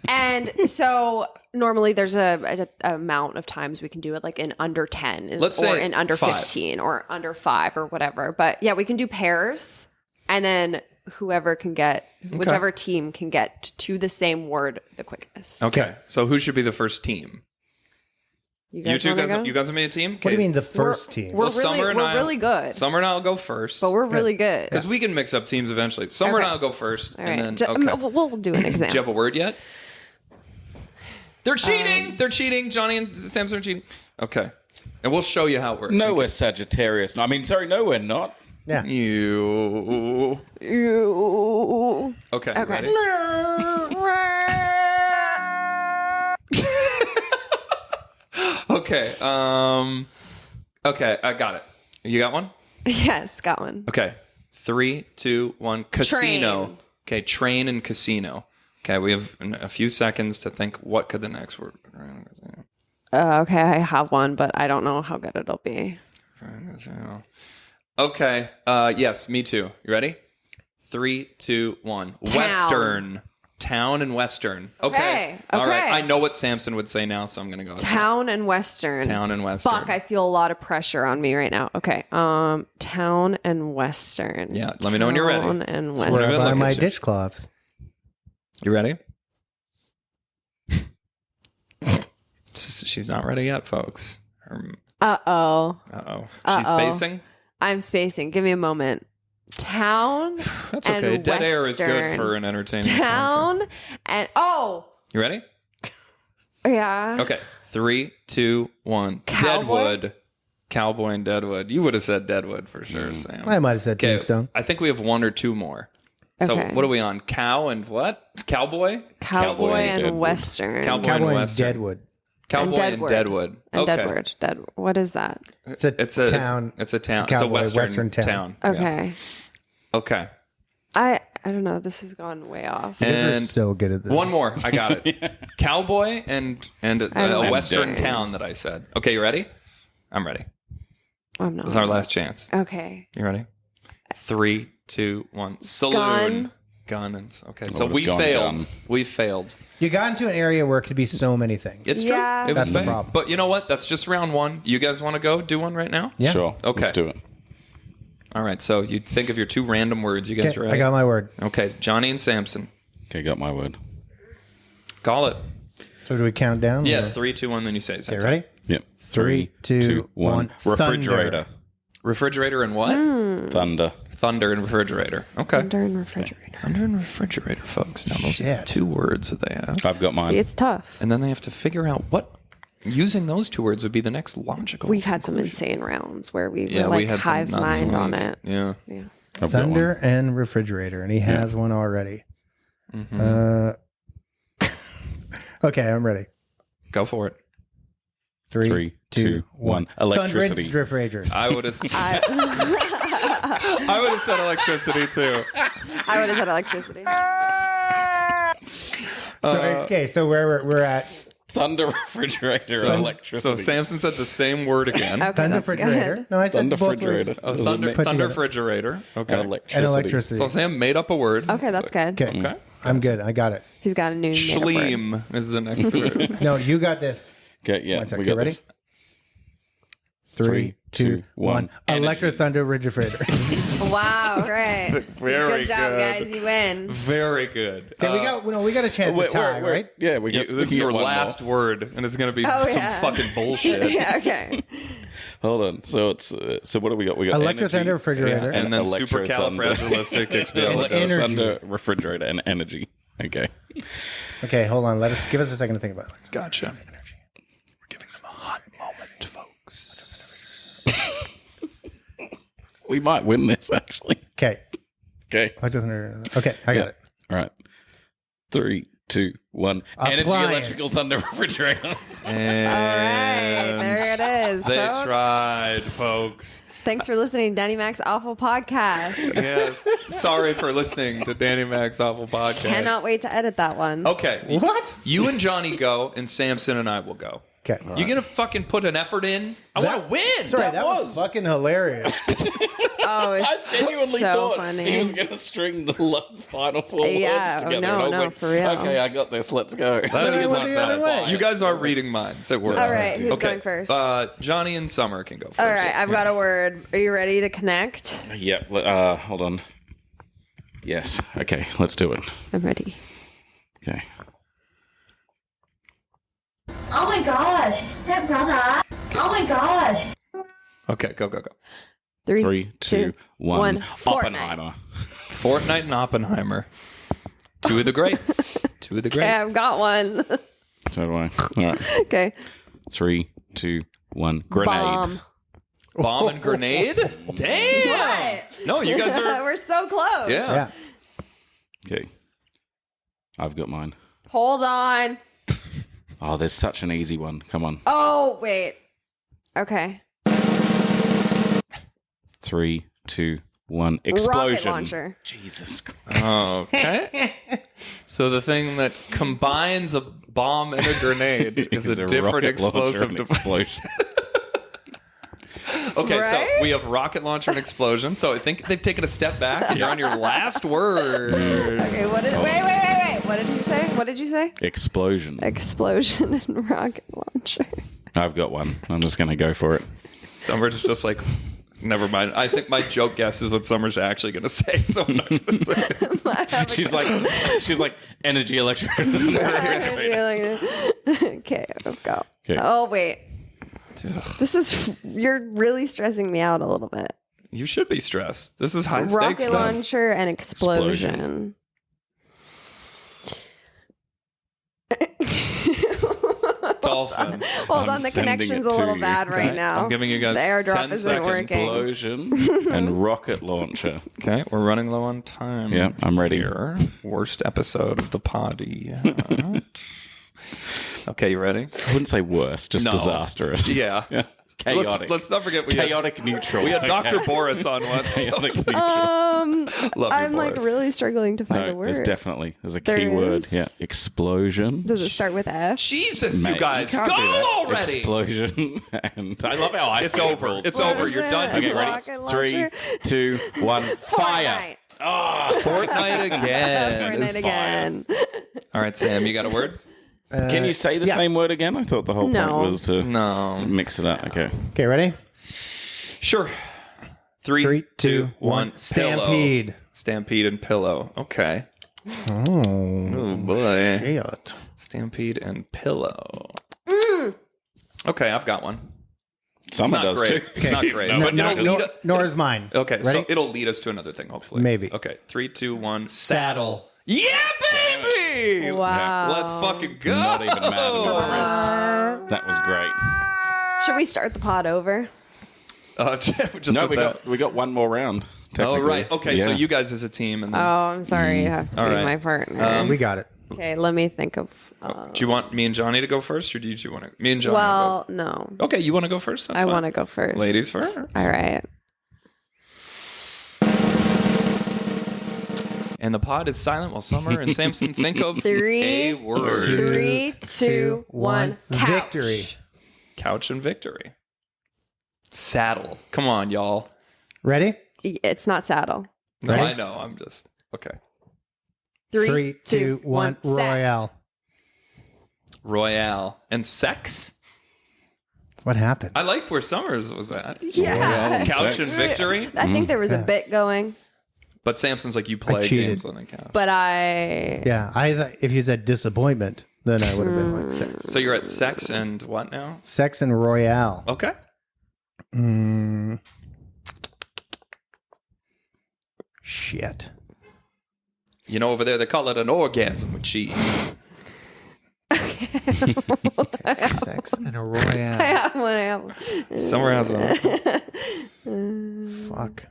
And so normally there's a amount of times we can do it, like in under 10, Let's or say in under 5. 15, or under 5, or whatever. But yeah, we can do pairs, and then whichever team can get to the same word the quickest. Okay. So who should be the first team? You You two wanna guys. go? You guys have made a team. What do you mean the first team? We're Summer and we're I- really good, Summer and I'll go first. but we're really good. Because we can mix up teams eventually. Summer and Okay. I'll go first, All right, and then okay. we'll do an exam. Do you have a word yet? They're cheating. They're cheating. Johnny and Samson are cheating. Okay, and we'll show you how it works. No, we're Sagittarius. No, I mean, sorry, no, we're not. Yeah. You. Ew. Okay. Okay. Ready? Okay. Okay. I got it. You got one? Yes, got one. Okay. 3, 2, 1. Casino. Train. Okay. Train and casino. Okay. We have a few seconds to think. What could the next word? Okay, I have one, but I don't know how good it'll be. Okay. Yes. Me too. You ready? 3, 2, 1. Town. Western. Town and Western. Okay. All right. Okay. I know what Samson would say now, so I'm going to go with that. Town and Western. Town and Western. Fuck, I feel a lot of pressure on me right now. Okay. Town and Western. Yeah, let me know when you're ready. Town and Where Where I I Western. buy look my at you. dishcloths. You ready? She's not ready yet, folks. Uh-oh. Uh-oh. She's Uh-oh. spacing? I'm spacing. Give me a moment. Town That's okay. and Dead air is good Western. for an entertaining Town and... Oh! You ready? Yeah. Okay. 3, 2, 1. Cowboy? Deadwood. Cowboy and Deadwood. You would have said Deadwood for sure, Sam. I might have said Okay, Tombstone. I think we have 1 or 2 more. So Okay. what are we on? Cow and what? Cowboy? Cowboy and Deadwood. Western. Cowboy Cowboy and Western. Deadwood. Cowboy and Deadwood. And Okay. Deadwood. What is that? It's a It's a town. town. It's a cowboy, Western town. town. Okay. Yeah. Okay. I don't know. This has gone way off. You guys are And so good at this. one more. I got it. Cowboy and a Western Western. town that I said. Okay, you ready? I'm ready. I'm not. This is our last chance. Okay. You ready? 3, 2, 1. Saloon. Gun. And, okay, so would've we gone failed. gun. We failed. You got into an area where it could be so many things. It's Yeah. true. It was That's the fake. problem. But you know what? That's just round 1. You guys want to go do one right now? Yeah. Sure. Okay. Let's do it. All right. So you think of your 2 random words. You guys Okay, ready? I got my word. Okay. Johnny and Samson. Okay, got my word. Call it. So do we count down? Yeah. or- 3, 2, 1. Then you say it. Okay, ready? Yep. 3, 2, 1. Refrigerator. Refrigerator and what? Thunder. Thunder and refrigerator. Okay. Thunder and refrigerator. Thunder and refrigerator, folks. Now those are the Shit. 2 words that they have. I've got mine. See, it's tough. And then they have to figure out what using those 2 words would be the next logical. We've had some insane rounds where we yeah, were like we had some hive nuts mind on ones. it. Yeah. Yeah. I've got Thunder one. and refrigerator, and he has one already. Mm-hmm. Okay, I'm ready. Go for it. 3, 2, 1. Electricity. Thunder and refrigerator. I would have. I would have said electricity too. I would have said electricity. Okay, so we're at Thunder, refrigerator, So electricity. Samson said the same word again. Okay, thunder that's refrigerator. good. No, I said Thunder both words. refrigerator. Oh, Does it thunder make- Put thunder together. refrigerator. Okay. and electricity. And electricity. So Sam made up a word. Okay, that's good. Okay. Okay. I'm good. I got it. He's got a new made up word. Schleem is the next word. No, you got this. Okay, yeah. One sec. We Okay, got ready? this. 3, 2, 1. Electro Thunder Refrigerator. Wow, right. Very Good job, guys. You win. Very good. Okay, we got a chance to tie, right? Yeah, we got This is your last word, and it's going to be Oh, some yeah. fucking bullshit. Yeah, okay. Hold on. So it's so what do we got? We got Electro energy. Thunder Refrigerator. And then Electro supercalifragilisticexpialidocious. Electro Energy. Thunder Refrigerator and energy. Okay. Okay, hold on. Give us a second to think about it. Gotcha. We're giving them a hot moment, folks. We might win this, actually. Okay. Okay. Electro Thunder. Okay, I got it. All right. 3, 2, 1. Energy Appliance. Electrical Thunder Refrigerator. And All right, there it is. they folks. tried, folks. Thanks for listening to Danny Mac's Awful Podcast. Yes. Sorry for listening to Danny Mac's Awful Podcast. Cannot wait to edit that one. Okay. What? You and Johnny go, and Samson and I will go. Okay. You gonna fucking put an effort in? I want to win. Sorry, that was fucking hilarious. Oh, I it's genuinely so thought funny. he was going to string the final 4 Yeah, words together. no, and I was no, like, for real. okay, I got this. Let's go. That I is went not the other bad. way. You guys are reading minds. It works. All right, who's going first? Johnny and Summer can go first. All right, I've got a word. Are you ready to connect? Yep. Hold on. Yes. Okay, let's do it. I'm ready. Okay. Oh my gosh, stepbrother. Oh my gosh. Okay, go. 3, 2, 1. 1. Oppenheimer. Fortnite and Oppenheimer. Two of the greats. Okay, I've got one. So do I. All right. Okay. 3, 2, 1. Grenade. Bomb. Bomb and grenade? Damn. What? No, you guys are. We're so close. Yeah. Yeah. Okay. I've got mine. Hold on. Oh, there's such an easy one. Come on. Oh, wait. Okay. 3, 2, 1. Explosion. Rocket launcher. Jesus Christ. Okay. So the thing that combines a bomb and a grenade is a different rocket launcher explosive and device. explosion. Okay, Right? so we have rocket launcher and explosion. So I think they've taken a step back, and you're on your last word. Okay, what is... Wait. What did he say? What did you say? Explosion. Explosion and rocket launcher. I've got one. I'm just going to go for it. Summer's just like, never mind. I think my joke guess is what Summer's actually going to say, so I'm not going to say it. She's like energy electric. Okay, I've got... Okay. Oh, wait. You're really stressing me out a little bit. You should be stressed. This is high stakes Rocket stuff. launcher and explosion. Dolphin. Hold I'm on, the sending connection's it a to little you. bad right Okay, now. I'm giving you guys the airdrop 10 isn't seconds. working. Explosion and rocket launcher. Okay, we're running low on time. Yeah, I'm ready. Here. Worst episode of the poddy. Okay, you ready? I wouldn't say worse, just No. disastrous. Yeah. Chaotic. Let's not forget Chaotic neutral. we had Dr. Boris on once. Chaotic neutral. Love you, I'm like Boris. really struggling to find a No, word. there's a There key word. is? Yeah, explosion. Does it start with F? Jesus, Mate, you guys, can't go do that. already. Explosion and I love how I It's say over. rules. It's What over. is You're it? done. Okay, ready? Rocket 3, launcher. 2, 1. Fire. Fortnite. Fortnite again. Fortnite again. All right, Sam, you got a word? Can you say the same word again? I thought the whole No. point was to No. mix it up. Okay. Okay, ready? Sure. 3, 3, 2, 2, 1. Stampede. Stampede and pillow. Okay. Oh, Oh boy. shit. Stampede and pillow. Okay, I've got one. Summer Not does great. too. It's not great. No, but no, it'll No, lead nor is mine. Okay, so Ready? it'll lead us to another thing, hopefully. Maybe. Okay, 3, 2, 1. Saddle. Yeah, baby! Wow. Let's fucking go! Not even mad at the rest. That was great. Should we start the pod over? Just No, with that. we got one more round. Oh, technically. right. Okay, so Yeah. you guys as a team. And then, Oh, I'm sorry. You have to All be right. my partner. We got it. Okay, let me think of. do you want me and Johnny to go first, or do you two want to? Me and Johnny. Well, no. Go. Okay, you want to go first? That's I fine. want to go first. Ladies first. All right. And the pod is silent while Summer and Samson think of Three, a word. 3, 2, 1. Couch. Victory. Couch and victory. Saddle. Come on, y'all. Ready? It's not saddle. No, Ready? I know. I'm just okay. 3, 2, 1. Royale. Royale and sex. What happened? I like where Summers was at. Yeah. Couch and victory. I think there was a bit going, But Samson's like, you play cheated. games on the couch. but I Yeah, I thought if you said disappointment, then I would have been like sex. So you're at sex and what now? Sex and Royale. Okay. Shit. You know, over there they call it an orgasm with cheese. Sex and a Royale. I have one. Somewhere has one. Fuck.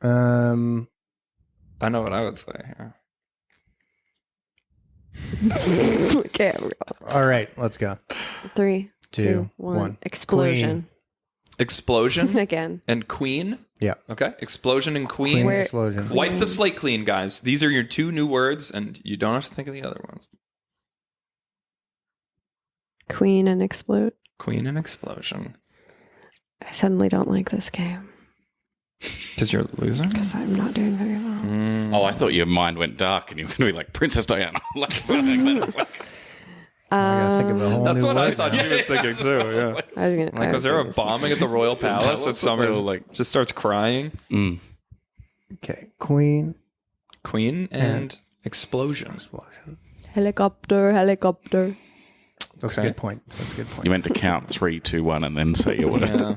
I know what I would say here. Okay, here we go. All right, let's go. 3, 2, 2, 1. 1. Explosion. Explosion Again. and queen. Yeah. Okay. Explosion and queen. Queen Where- explosion. Wipe the slate clean, guys. These are your 2 new words, and you don't have to think of the other ones. Queen and explode. Queen and explosion. I suddenly don't like this game Because you're a loser? because I'm not doing very well. Oh, I thought your mind went dark and you were going to be like Princess Diana. Like something that was like, I gotta think of a whole That's new what I word thought now. she was thinking too. Yeah. I was gonna. Like, was there a bombing at the Royal Palace that Summer like just starts crying? Okay, Queen Queen and explosion. explosion. Helicopter. That's Okay. a good point. That's a good point. you meant to count 3, 2, 1 and then say your word. Yeah.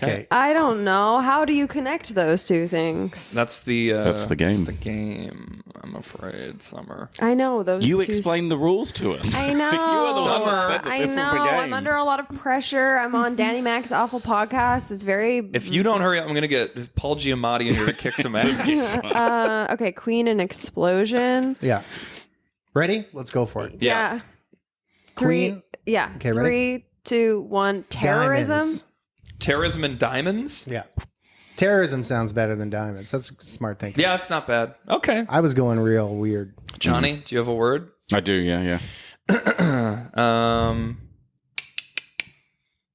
Okay. I don't know. How do you connect those two things? That's the game. That's the game. I'm afraid, Summer. I know those. You two explained the rules to us. I know. you are the one that said that I this is the know. game. I'm under a lot of pressure. I'm on Danny Mac's awful podcast. It's very. If you don't hurry up, I'm going to get Paul Giamatti in here to kick some ass. Okay, Queen and explosion. Yeah. Ready? Let's go for it. Yeah. 3. Queen. Yeah. Okay, ready? 3, 2, 1. Terrorism. Diamonds. Terrorism and diamonds? Yeah. Terrorism sounds better than diamonds. That's smart thinking. Yeah, it's not bad. Okay. I was going real weird. Johnny, do you have a word? I do, yeah.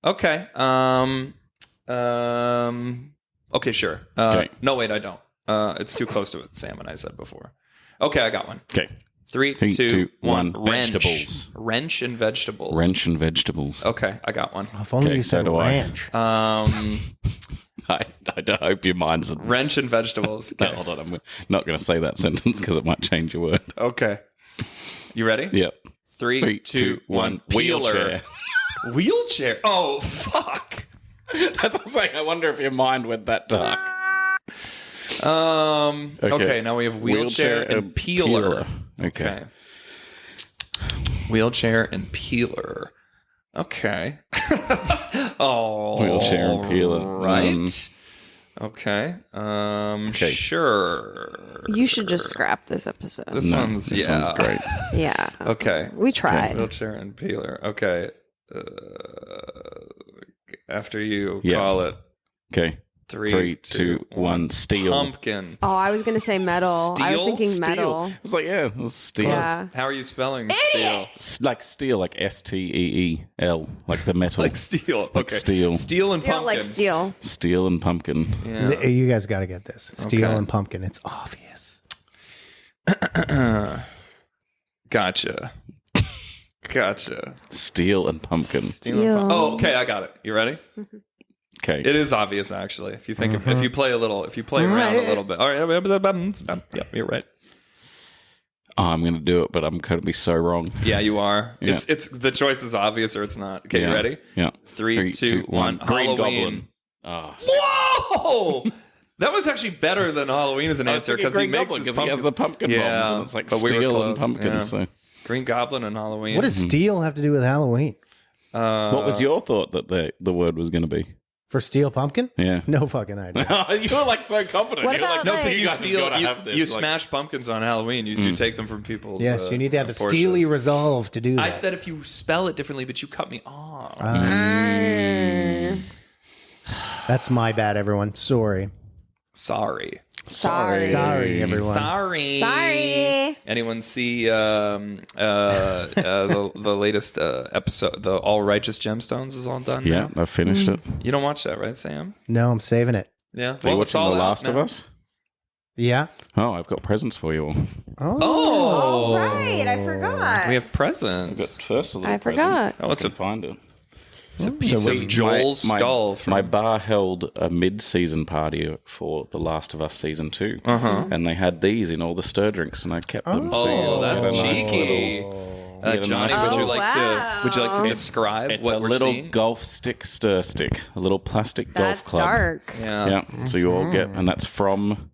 Okay. Okay, sure. Okay. No, wait, I don't. It's too close to what Sam and I said before. Okay, I got one. Okay. 3, 3, 2, 2, 1. 1. Wrench. Vegetables. Wrench and vegetables. Wrench and vegetables. Okay, I got one. If only Okay, you so said do I. ranch. I don't hope your mind's... Wrench and vegetables. No, Okay. hold on. I'm not going to say that sentence because it might change your word. Okay. You ready? Yep. 3, 3, 2, 1. Peeler. Wheelchair. Wheelchair. Oh, fuck. That's what I'm saying. I wonder if your mind went that dark. Okay, now we have wheelchair and peeler. Okay. Wheelchair and peeler. Okay. Oh. Wheelchair and peeler. Right. Okay. Okay. Sure. You should just scrap this episode. This one's This yeah. one's great. Yeah. Okay. We tried. Wheelchair and peeler. Okay. After you Yeah. call it. Okay. 3, 2, 1. Steel. Pumpkin. Oh, I was going to say metal. I was Steel? thinking metal. It's like, yeah, it was steel. Yeah. How are you spelling Idiot! It's like steel, like STEEL, like the metal. steel? Like steel. Like Okay. steel. Steel and Steel pumpkin. like steel. Steel and pumpkin. Yeah. You guys got to get this. Steel Okay. and pumpkin. It's obvious. Gotcha. Steel and pumpkin. Steel and Steel. oh, okay, I got it. You ready? Okay. It is obvious, actually. If you think, if you play around a little bit. All right, yeah, you're right. Oh, I'm going to do it, but I'm going to be so wrong. Yeah, you are. Yeah. It's the choice is obvious or it's not. Okay, Yeah. you ready? Yeah. 3, 2, 1. Green Halloween. Goblin. Oh. Whoa! That was actually better than Halloween as an I was answer thinking because he Green makes Goblin his 'cause he has the pumpkin Yeah, bombs, and it's like but we were steel close, and pumpkin. yeah. So, Green Goblin and Halloween. What does steel have to do with Halloween? what was your thought that the word was going to be? For steel pumpkin? Yeah. No fucking idea. You were like so confident. What You're like, about, No, like- because you guys have steal, gotta have this. you Like- smash pumpkins on Halloween. You take them from people's. Yes, you need to have a porches. steely resolve to do that. I said if you spell it differently, but you cut me off. That's my bad, everyone. Sorry. Sorry. Sorry, everyone. Sorry. Anyone see the latest episode? The All Righteous Gemstones is all done. Yeah, now? I finished it. You don't watch that, right, Sam? No, I'm saving it. Yeah. Are you Well, it's watching all The out Last of now. Us? Yeah. Oh, I've got presents for you all. Oh, Right. I forgot. we have presents. First, a little I present. forgot. Oh, what's I a can find it. It's a piece of Joel's skull. My bar held a mid-season party for The Last of Us Season 2. And they had these in all the stir drinks, and I kept them. Oh, that's cheeky. Johnny, would you like to describe what we're seeing? It's a little golf stick stir stick, a little plastic golf club. That's dark. Yeah. So you all get, and that's from...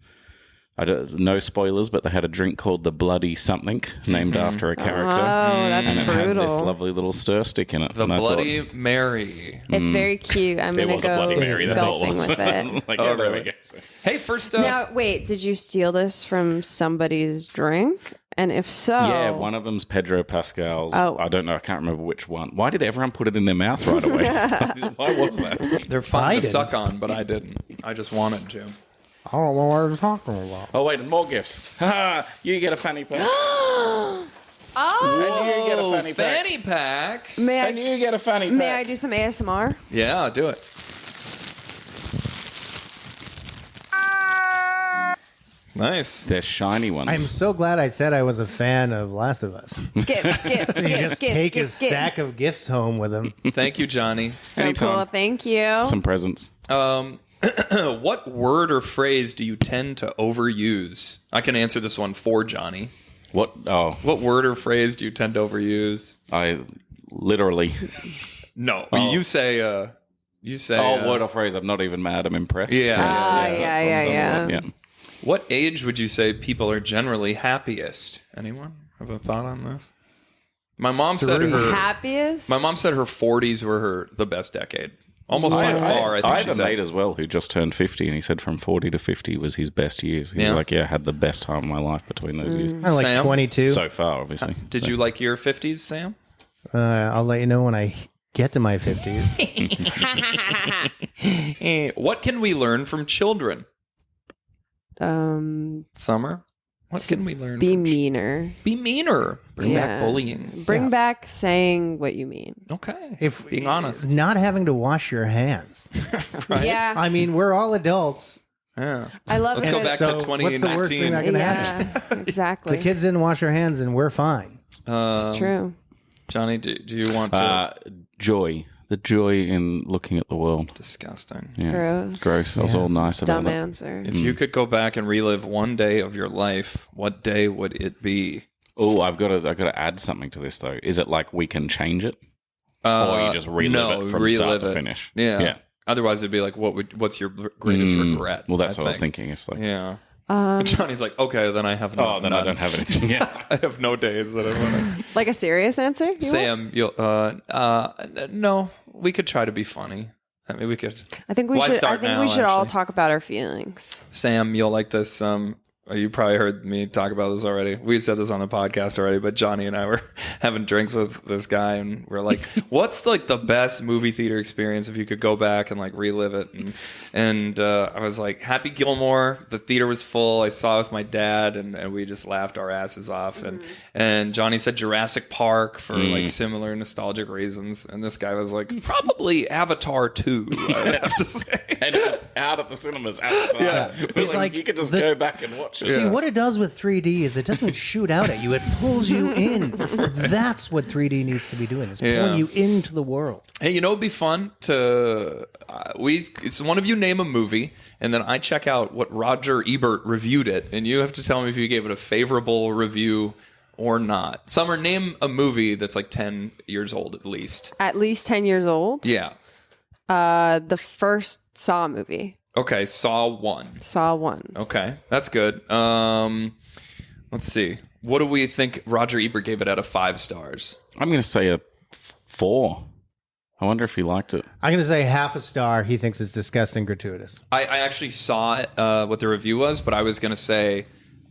no spoilers, but they had a drink called the Bloody Something, named after a character. Oh, that's and it brutal. had this lovely little stir stick in it. The Bloody Mary. It's very cute. I'm It going was to a go Bloody Mary. That's all it golfing was. with it. Like, Oh, there really? we go. Hey, first up. Now, wait, did you steal this from somebody's drink? And if so... Yeah, one of them's Pedro Pascal's. Oh. I don't know. I can't remember which one. Why did everyone put it in their mouth right away? Why was that? They're fun to suck on, but I didn't. I just wanted to. I don't know what you're talking about. Oh, wait, more gifts. You get a fanny pack. Oh! And you get a fanny pack. Fanny packs. And you get a fanny pack. May I do some ASMR? Yeah, do it. Nice. They're shiny ones. I'm so glad I said I was a fan of Last of Us. Gifts. You just take his sack of gifts home with him. Thank you, Johnny. So Anytime. cool. Thank you. Some presents. What word or phrase do you tend to overuse? I can answer this one for Johnny. What? Oh, What word or phrase do you tend to overuse? I literally. No, you say. You say. Word or phrase. I'm not even mad. I'm impressed. Yeah. Yeah. What age would you say people are generally happiest? Anyone have a thought on this? My mom said her. Happiest? My mom said her 40s were the best decade. Almost by far, I think I she had a said. mate as well who just turned 50, and he said from 40 to 50 was his best years. He was Yeah. like, I had the best time of my life between those years. I'm like Sam? 22. So far, obviously. Did you like your 50s, Sam? I'll let you know when I get to my 50s. What can we learn from children? Summer? What can we learn Be from meaner. Be meaner. Bring back bullying. Bring back saying what you mean. Okay. If being honest. not having to wash your hands. Right? Yeah. I mean, we're all adults. Yeah. I love Let's it. go back So to what's the worst thing 2019. that can happen? Yeah, exactly. The kids didn't wash their hands, and we're fine. It's true. Johnny, do you want to? Joy. The joy in looking at the world. Disgusting. Yeah. Gross. Gross. I was all nice about Dumb it. answer. If you could go back and relive one day of your life, what day would it be? Oh, I've got to add something to this though. Is it like we can change it, or you just relive it from start to finish? Yeah. Otherwise, it'd be like, what's your greatest regret? Well, that's what I was think. thinking. It's like, Yeah. Johnny's like, okay, then I have no. oh, then I don't have anything. Yeah. I have no days that I want to. Like a serious answer? You want? Sam, you'll. No, we could try to be funny. I mean, we could. I think we Why should. start I think now, we should all actually? talk about our feelings. Sam, you'll like this. You probably heard me talk about this already. We said this on the podcast already, but Johnny and I were having drinks with this guy, and we're like, "What's like the best movie theater experience if you could go back and like relive it?" And I was like, "Happy Gilmore." The theater was full. I saw it with my dad, and we just laughed our asses off. And Johnny said Jurassic Park for like similar nostalgic reasons, and this guy was like, "Probably Avatar 2." I would have to say. And it was out at the cinemas at the time. Yeah. It's like you could just the- go back and watch it. See, what it does with 3D is it doesn't shoot out at you. It pulls you in. That's what 3D needs to be doing. It's pulling you into the world. Hey, you know, it'd be fun to one of you name a movie, and then I check out what Roger Ebert reviewed it, and you have to tell me if you gave it a favorable review or not. Summer, name a movie that's like 10 years old at least. At least 10 years old. Yeah. The first Saw movie. Okay, Saw 1. Saw 1. Okay, that's good. Let's see. What do we think Roger Ebert gave it out of 5 stars? I'm going to say a 4. I wonder if he liked it. I'm going to say half a star. He thinks it's disgusting, gratuitous. I actually saw it, what the review was, but I was going to say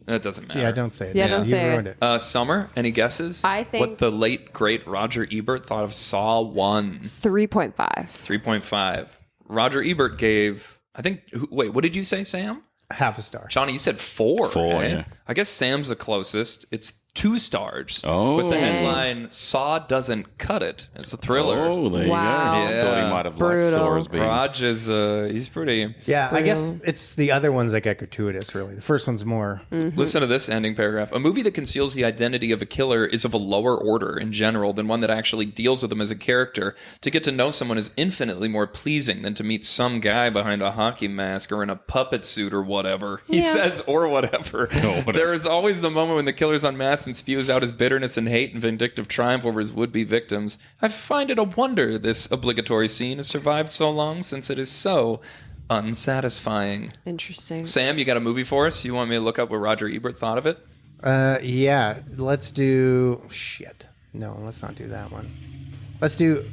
it doesn't matter. Yeah, don't say it. Yeah, don't You say it. ruined it. Summer, any guesses? I think- what the late great Roger Ebert thought of Saw 1. 3.5. 3.5. Roger Ebert gave, I think. Wait, what did you say, Sam? Half a star. Johnny, you said 4. 4, eh? yeah. I guess Sam's the closest. It's 2 stars. Oh. With the headline, Saw Doesn't Cut It. It's a thriller. Oh, there Wow. you go. Yeah. Thought he might have Brutal. liked Saw as being. Raj is, he's pretty... Yeah, I guess it's the other ones that get gratuitous, really. The first one's more. Listen to this ending paragraph. A movie that conceals the identity of a killer is of a lower order in general than one that actually deals with them as a character. To get to know someone is infinitely more pleasing than to meet some guy behind a hockey mask or in a puppet suit or whatever. He says, or whatever. There is always the moment when the killer's unmasked and spews out his bitterness and hate and vindictive triumph over his would-be victims. I find it a wonder this obligatory scene has survived so long, since it is so unsatisfying. Interesting. Sam, you got a movie for us? You want me to look up what Roger Ebert thought of it? Yeah, let's do... Shit. No, let's not do that one. Let's do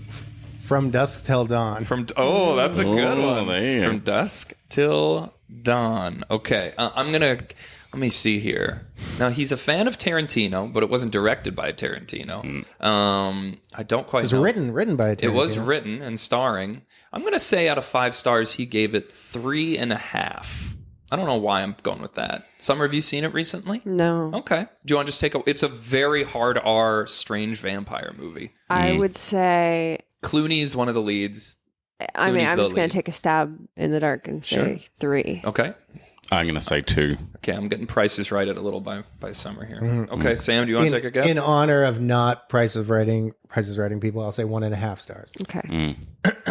From Dusk Till Dawn. That's a good one. there. From Dusk Till Dawn. Okay, let me see here. Now, he's a fan of Tarantino, but it wasn't directed by Tarantino. I don't quite It was know. written by a Tarantino. It was written and starring. I'm going to say out of 5 stars, he gave it 3.5. I don't know why I'm going with that. Summer, have you seen it recently? No. Okay. Do you want to just take a... It's a very hard R, strange vampire movie. I would say, Clooney's one of the leads. I mean, Clooney's I'm the just going lead. to take a stab in the dark and say 3. Okay. I'm going to say 2. Okay, I'm getting prices right at a little by Summer here. Okay, Sam, do you want to take a guess? In honor of not Prices Writing people, I'll say 1.5 stars. Okay.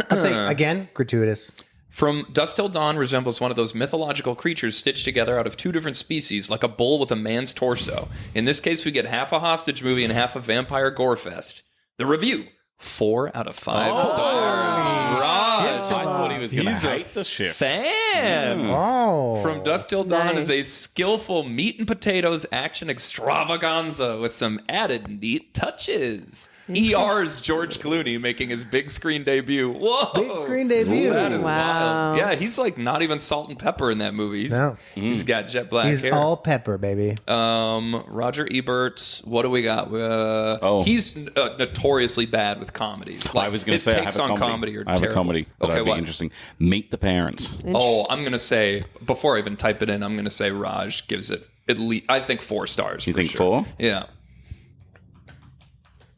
I'll say, again, gratuitous. From Dusk Till Dawn resembles one of those mythological creatures stitched together out of 2 different species, like a bull with a man's torso. In this case, we get half a hostage movie and half a vampire gore fest. The review, 4 out of 5 stars. Raj, I thought he was going to He's a hate the shit. fan. Oh. From Dusk Till Dawn is a Nice. skillful meat and potatoes action extravaganza with some added neat touches. ER's George Clooney making his big screen debut. Whoa. Big screen debut. That is Wow. wild. Yeah, he's like not even salt and pepper in that movie. He's got jet black He's hair. all pepper, baby. Roger Ebert, what do we got? He's notoriously bad with comedies. I was going to his say I takes have a on comedy. are I have terrible. a comedy that Okay, would be what? interesting. Meet the Parents. Oh, I'm going to say, before I even type it in, I'm going to say Raj gives it at least, I think 4 stars. You for think sure. 4? Yeah.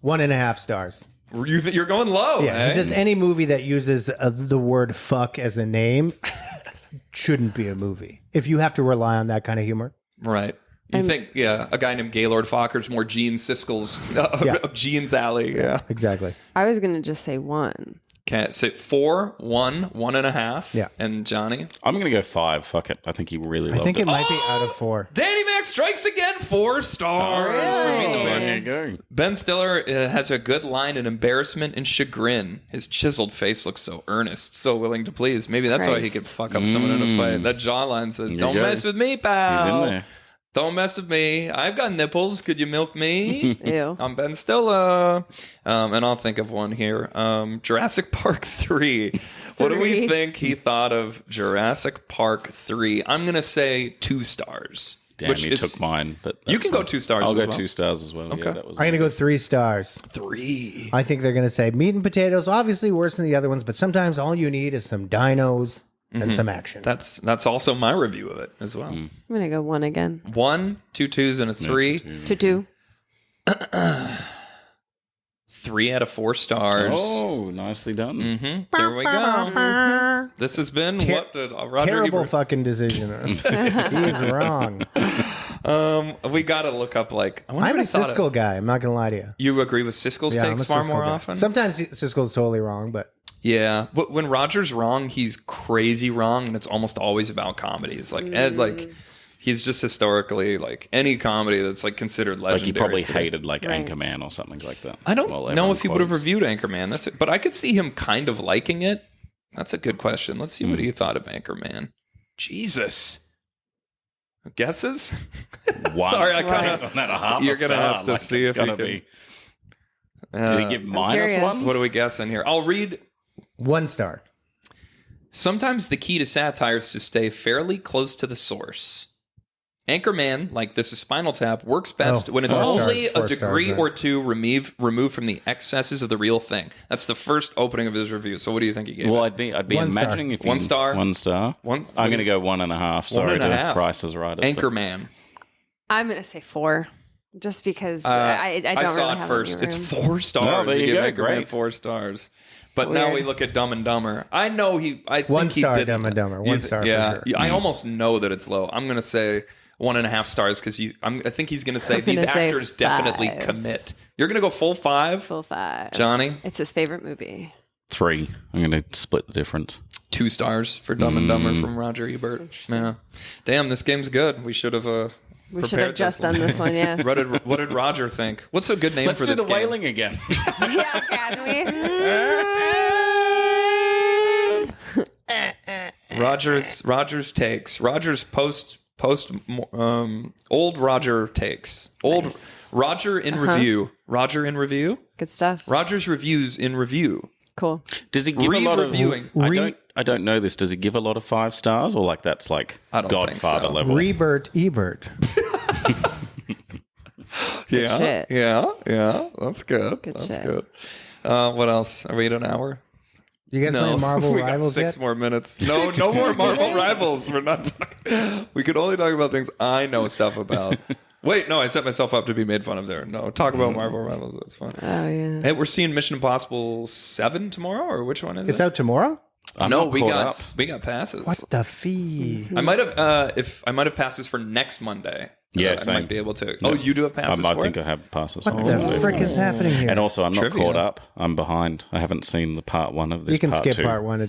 1.5 stars. You're going low. Yeah, eh? it's just any movie that uses the word fuck as a name shouldn't be a movie. If you have to rely on that kind of humor. Right. You think, a guy named Gaylord Fokker's more Gene Siskel's Gene's Alley. Yeah. Exactly. I was going to just say 1. Okay, so 4, 1, 1.5. Yeah. And Johnny? I'm going to go 5. Fuck it. I think he really I loved think it. it might be out of 4. Danny Mac strikes again, 4 stars. There you go. Ben Stiller has a good line in embarrassment and chagrin. His chiseled face looks so earnest, so willing to please. Maybe that's why he Christ. could fuck up someone in a fight. That jawline says, "Don't go. mess with me, pal. He's in there. Don't mess with me. I've got nipples. Could you milk me?" Ew. I'm Ben Stiller. And I'll think of one here. Jurassic Park 3. What do we 3. think he thought of Jurassic Park 3? I'm going to say 2 stars. Damn, you took mine. But You that's can go fine. 2 stars I'll as go well. 2 stars as well. Okay. Yeah, that was I'm going to go 3 stars. 3. I think they're going to say meat and potatoes, obviously worse than the other ones, but sometimes all you need is some dinos and some action. That's also my review of it as well. I'm going to go 1 again. 1, 2 2s, and a 3. 2. 3 out of 4 stars. Oh, nicely done. There we go. This has been what did Roger Terrible Ebert- fucking decision. He is wrong. We got to look up like I wonder I'm what a he thought of- Siskel guy. I'm not going to lie to you. You agree with Siskel's Yeah, I'm takes a far Siskel more guy. often? Sometimes Siskel's totally wrong, but Yeah, but when Roger's wrong, he's crazy wrong, and it's almost always about comedies. Like Ed, like he's just historically like any comedy that's like considered legendary. Like he probably today. hated like Right. Anchorman or something like that. I don't Well, know everyone if he would have quotes. reviewed Anchorman. That's it, but I could see him kind of liking it. That's a good question. Let's see what he thought of Anchorman. Jesus. Guesses? One. Sorry, I Based kinda- on that, a half You're a gonna star. have to Like, see it's if you gotta can- be. Did he give minus curious. one? What do we guess in here? I'll read. 1 star. Sometimes the key to satire is to stay fairly close to the source. Anchorman, like This Is Spinal Tap, works best Oh, when it's 4 stars, only 4 a degree stars, right. or two removed from the excesses of the real thing. That's the first opening of his review. So what do you think he gave Well, it? I'd be 1 star. imagining if 1 star? 1 star. I'm going to go 1.5. Sorry, 1.5. the price is right. Anchorman. I'm going to say 4. Just because I don't saw really it have first. It in It's your room. 4 stars. No, there you give go. Anchorman Great. 4 stars. But now we look at Dumb and Dumber. I know I think 1 he star didn't. Dumb and Dumber. 1 star yeah, for sure. I almost know that it's low. I'm going to say 1.5 stars because I think he's going to say I'm gonna these say actors definitely 5. commit. You're going to go full 5? Full 5. Johnny? It's his favorite movie. 3. I'm going to split the difference. 2 stars for Dumb and Dumber from Roger Ebert. Yeah. Damn, this game's good. We should have We should have just done this one, yeah. What did Roger think? What's a good name Let's for do this the game? wailing again. Yeah, can we? Roger's takes. Roger's post old Roger takes. Old Nice. Roger in review. Roger in review. Good stuff. Roger's reviews in review. Cool. Does he give a lot of? Re-reviewing. I don't know this. Does he give a lot of 5 stars, or like that's like I don't think Godfather so. level? Rebert Ebert. Yeah, shit. yeah. That's good. Good That's shit. good. What else? Are we at an hour? You guys play Marvel we Rivals got 6 yet? more minutes. No more Marvel Rivals. We're not talking. We could only talk about things I know stuff about. Wait, no, I set myself up to be made fun of there. No, talk about Marvel Rivals. That's fine. Oh, yeah. Hey, we're seeing Mission Impossible 7 tomorrow, or which one is It's it? out tomorrow? I'm No, not we caught got up. we got passes. What the fee? I might have passes for next Monday. Yeah, I same. might be able to. Oh, you do have passes I for think it? I have passes. What the frick is happening here? And also, I'm not Trivia. caught up. I'm behind. I haven't seen the part 1 of this. You can part skip 2. part 1.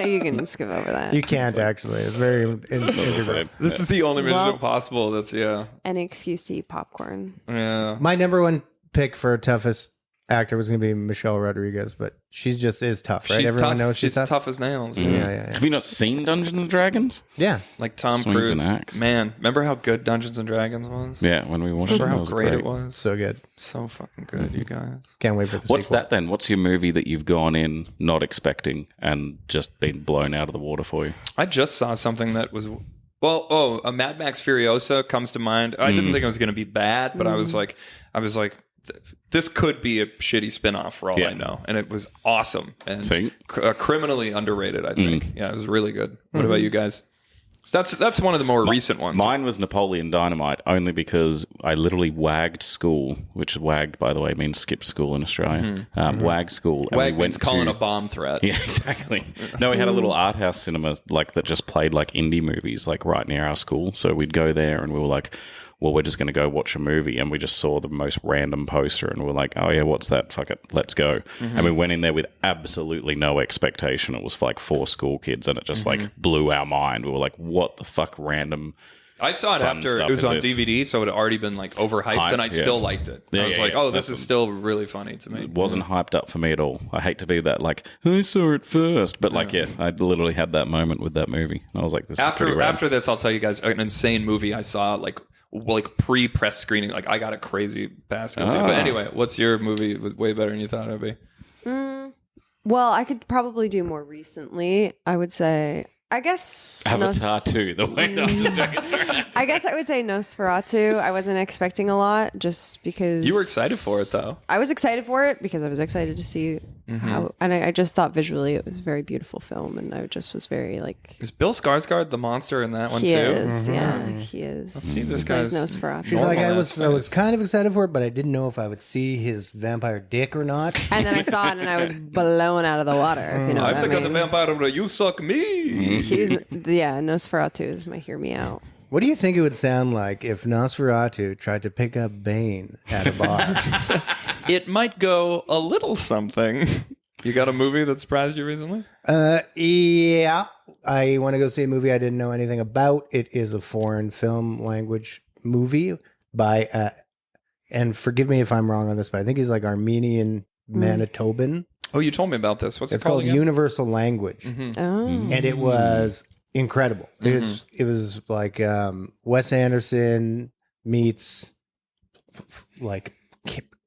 You can skip over that. You can't, actually. It's very integral. This is the only Mission Impossible that's Any excuse to eat popcorn. yeah. My number 1 pick for toughest actor was going to be Michelle Rodriguez, but she just is tough, right? She's Everyone tough. knows She's tough as nails. Yeah. Have you not seen Dungeons and Dragons? Yeah. Like Tom Swings Cruise. an axe. Man, remember how good Dungeons and Dragons was? Yeah, when we watched Remember it, how it was great it was? So good. So fucking good, you guys. Can't wait for the What's sequel. that then? What's your movie that you've gone in not expecting and just been blown out of the water for you? I just saw something that was a Mad Max Furiosa comes to mind. I didn't think it was going to be bad, but I was like, this could be a shitty spinoff for all Yeah. I know, and it was awesome and See? criminally underrated. I think, yeah, it was really good. What about you guys? So that's one of the more recent ones. Mine was Napoleon Dynamite, only because I literally wagged school, which wagged, by the way, means skip school in Australia. Wagged school. And Wag we went means calling to, a bomb threat. Yeah, exactly. No, we had a little art house cinema like that just played like indie movies like right near our school. So we'd go there and we were like, well, we're just going to go watch a movie. And we just saw the most random poster and we're like, oh yeah, what's that? Fuck it, let's go. And we went in there with absolutely no expectation. It was like 4 school kids and it just like blew our mind. We were like, what the fuck random... I saw it Fun after stuff it was is on this. DVD, so it had already been like overhyped, and I Hyped, still yeah. liked it. Yeah, I was yeah, like, yeah. oh, this That's is still really funny to me. It wasn't hyped up for me at all. I hate to be that like, I saw it first. But like, yeah, I literally had that moment with that movie. And I was like, this is pretty rad. After this, I'll tell you guys an insane movie I saw like pre-press screening. Like I got a crazy pass. But anyway, what's your movie? It was way better than you thought it would be. Well, I could probably do more recently. I would say, I guess Avatar 2, the way Dungeons Dragons. I guess I would say Nosferatu. I wasn't expecting a lot just because You were excited for it though. I was excited for it because I was excited to see how, and I just thought visually it was a very beautiful film, and I just was very like, Is Bill Skarsgård the monster in that one he too? is, yeah, he is. See, this Plays guy's Nosferatu. She's normal like, I ass was face. kind of excited for it, but I didn't know if I would see his vampire dick or not. And then I saw it, and I was blown out of the water. If you know what I'm I the mean. vampire. You suck me. He's Nosferatu is my hear me out. What do you think it would sound like if Nosferatu tried to pick up Bane at a bar? It might go a little something. You got a movie that surprised you recently? Yeah. I want to go see a movie I didn't know anything about. It is a foreign film language movie by, and forgive me if I'm wrong on this, but I think he's like Armenian Manitoban. Oh, you told me about this. What's It's it called called again? Universal Language. Oh, And it was incredible. It was like Wes Anderson meets like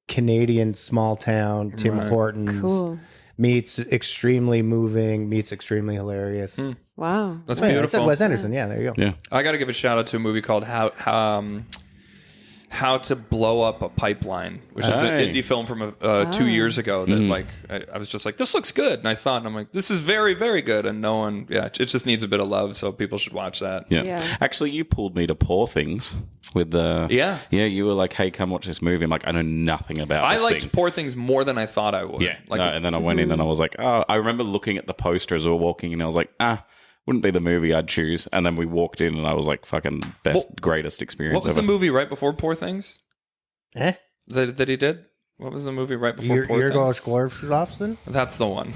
Canadian small town Tim Hortons. cool. Meets extremely moving, meets extremely hilarious. Wow. That's Yeah, I said beautiful. Wes Anderson. Yeah, there you go. Yeah. I got to give a shout out to a movie called How to Blow Up a Pipeline, which is an indie film from 2 years ago that like I was just like, this looks good, and I saw it and I'm like, this is very, very good, and no one, it just needs a bit of love, so people should watch that. Yeah. Actually, you pulled me to Poor Things with the you were like, hey, come watch this movie. I'm like, I know nothing about this I liked thing. Poor Things more than I thought I would. And then I went in and I was like, oh, I remember looking at the poster as we were walking in and I was like, wouldn't be the movie I'd choose. And then we walked in and I was like, fucking greatest experience What was ever. the movie right before Poor Things that he did? What was the movie right before Poor Things? That's the one.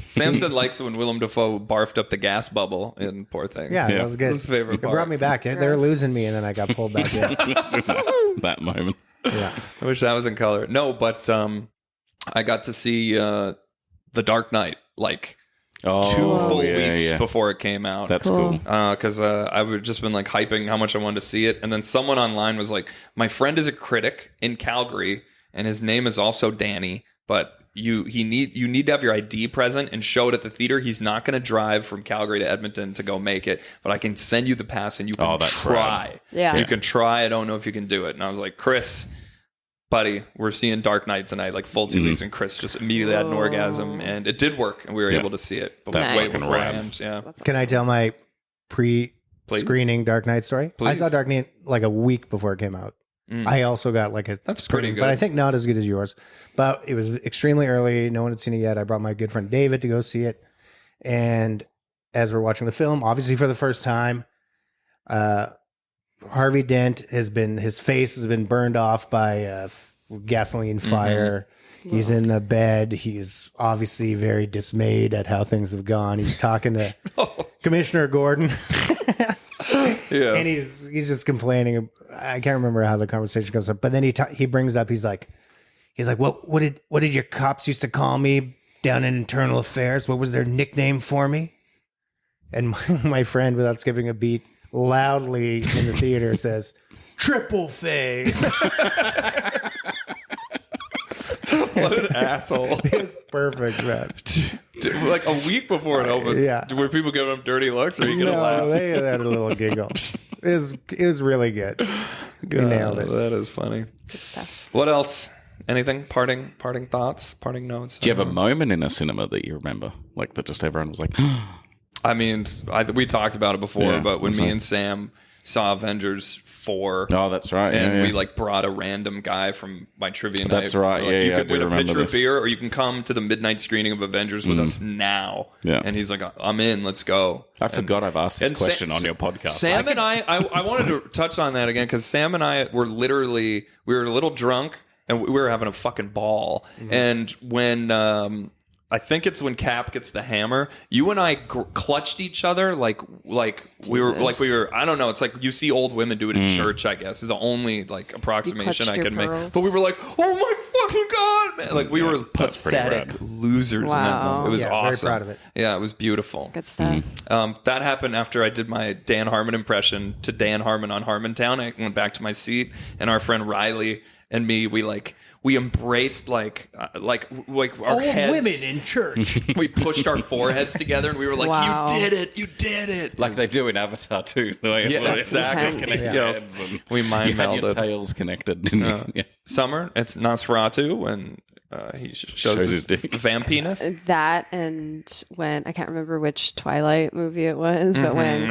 Samson likes it when Willem Dafoe barfed up the gas bubble in Poor Things. Yeah, that was good. His favorite It part. brought me back. They were losing me, and then I got pulled back in. That moment. Yeah. I wish that was in color. No, but I got to see The Dark Knight like 2 full weeks before it came out. That's cool. Because I've just been like hyping how much I wanted to see it, and then someone online was like, "My friend is a critic in Calgary, and his name is also Danny, but you need to have your ID present and show it at the theater. He's not going to drive from Calgary to Edmonton to go make it, but I can send you the pass and you can try. Yeah, you can try. I don't know if you can do it." And I was like, "Chris, buddy, we're seeing Dark Knight tonight, like full 2 weeks," and Chris just immediately had an orgasm, and it did work, and we were able to see it. But That's way fucking beforehand. Yeah. Can I tell my pre-screening Dark Knight story? Please. I saw Dark Knight like a week before it came out. I also got like That's pretty good. but I think not as good as yours. But it was extremely early. No one had seen it yet. I brought my good friend David to go see it. And as we're watching the film, obviously for the first time, Harvey Dent his face has been burned off by a gasoline fire. He's in the bed. He's obviously very dismayed at how things have gone. He's talking to Commissioner Gordon. Yes. And he's just complaining. I can't remember how the conversation comes up, but then he brings up, he's like, what did your cops used to call me down in internal affairs? What was their nickname for me? And my friend, without skipping a beat, loudly in the theater says, "Triple face." What an asshole. It was perfect, man. Like a week before it opens, were people giving him dirty looks, or are you gonna laugh? They had a little giggle. It was really good. You nailed it. That is funny. What else? Anything? Parting thoughts? Parting notes? Do you have a moment in a cinema that you remember? Like that just everyone was like... I mean, we talked about it before, but when me and Sam saw Avengers 4. Oh, that's right. And we like brought a random guy from my trivia night. That's right. You can win a pitcher of beer, or you can come to the midnight screening of Avengers with us now. Yeah. And he's like, "I'm in. Let's go." I forgot I've asked this question on your podcast. Sam and I wanted to touch on that again because Sam and I were we were a little drunk and we were having a fucking ball. And when I think it's when Cap gets the hammer, you and I clutched each other like we were I don't know, it's like you see old women do it in church, I guess is the only like approximation I could make. But we were like, "Oh my fucking god, man." Like we were pathetic losers in that moment. It was awesome. Very proud of it. Yeah, it was beautiful. Good stuff. That happened after I did my Dan Harmon impression to Dan Harmon on Harmontown. I went back to my seat, and our friend Riley and me, we embraced like our Old heads. women in church. We pushed our foreheads together, and we were like, Wow. "You did it!" Like they do in Avatar too. The way exactly. connect Yes. heads and We mind you had your melded. tails connected, didn't you? Yeah. Summer, it's Nosferatu when he shows his dick. vampiness. That and when I can't remember which Twilight movie it was, but when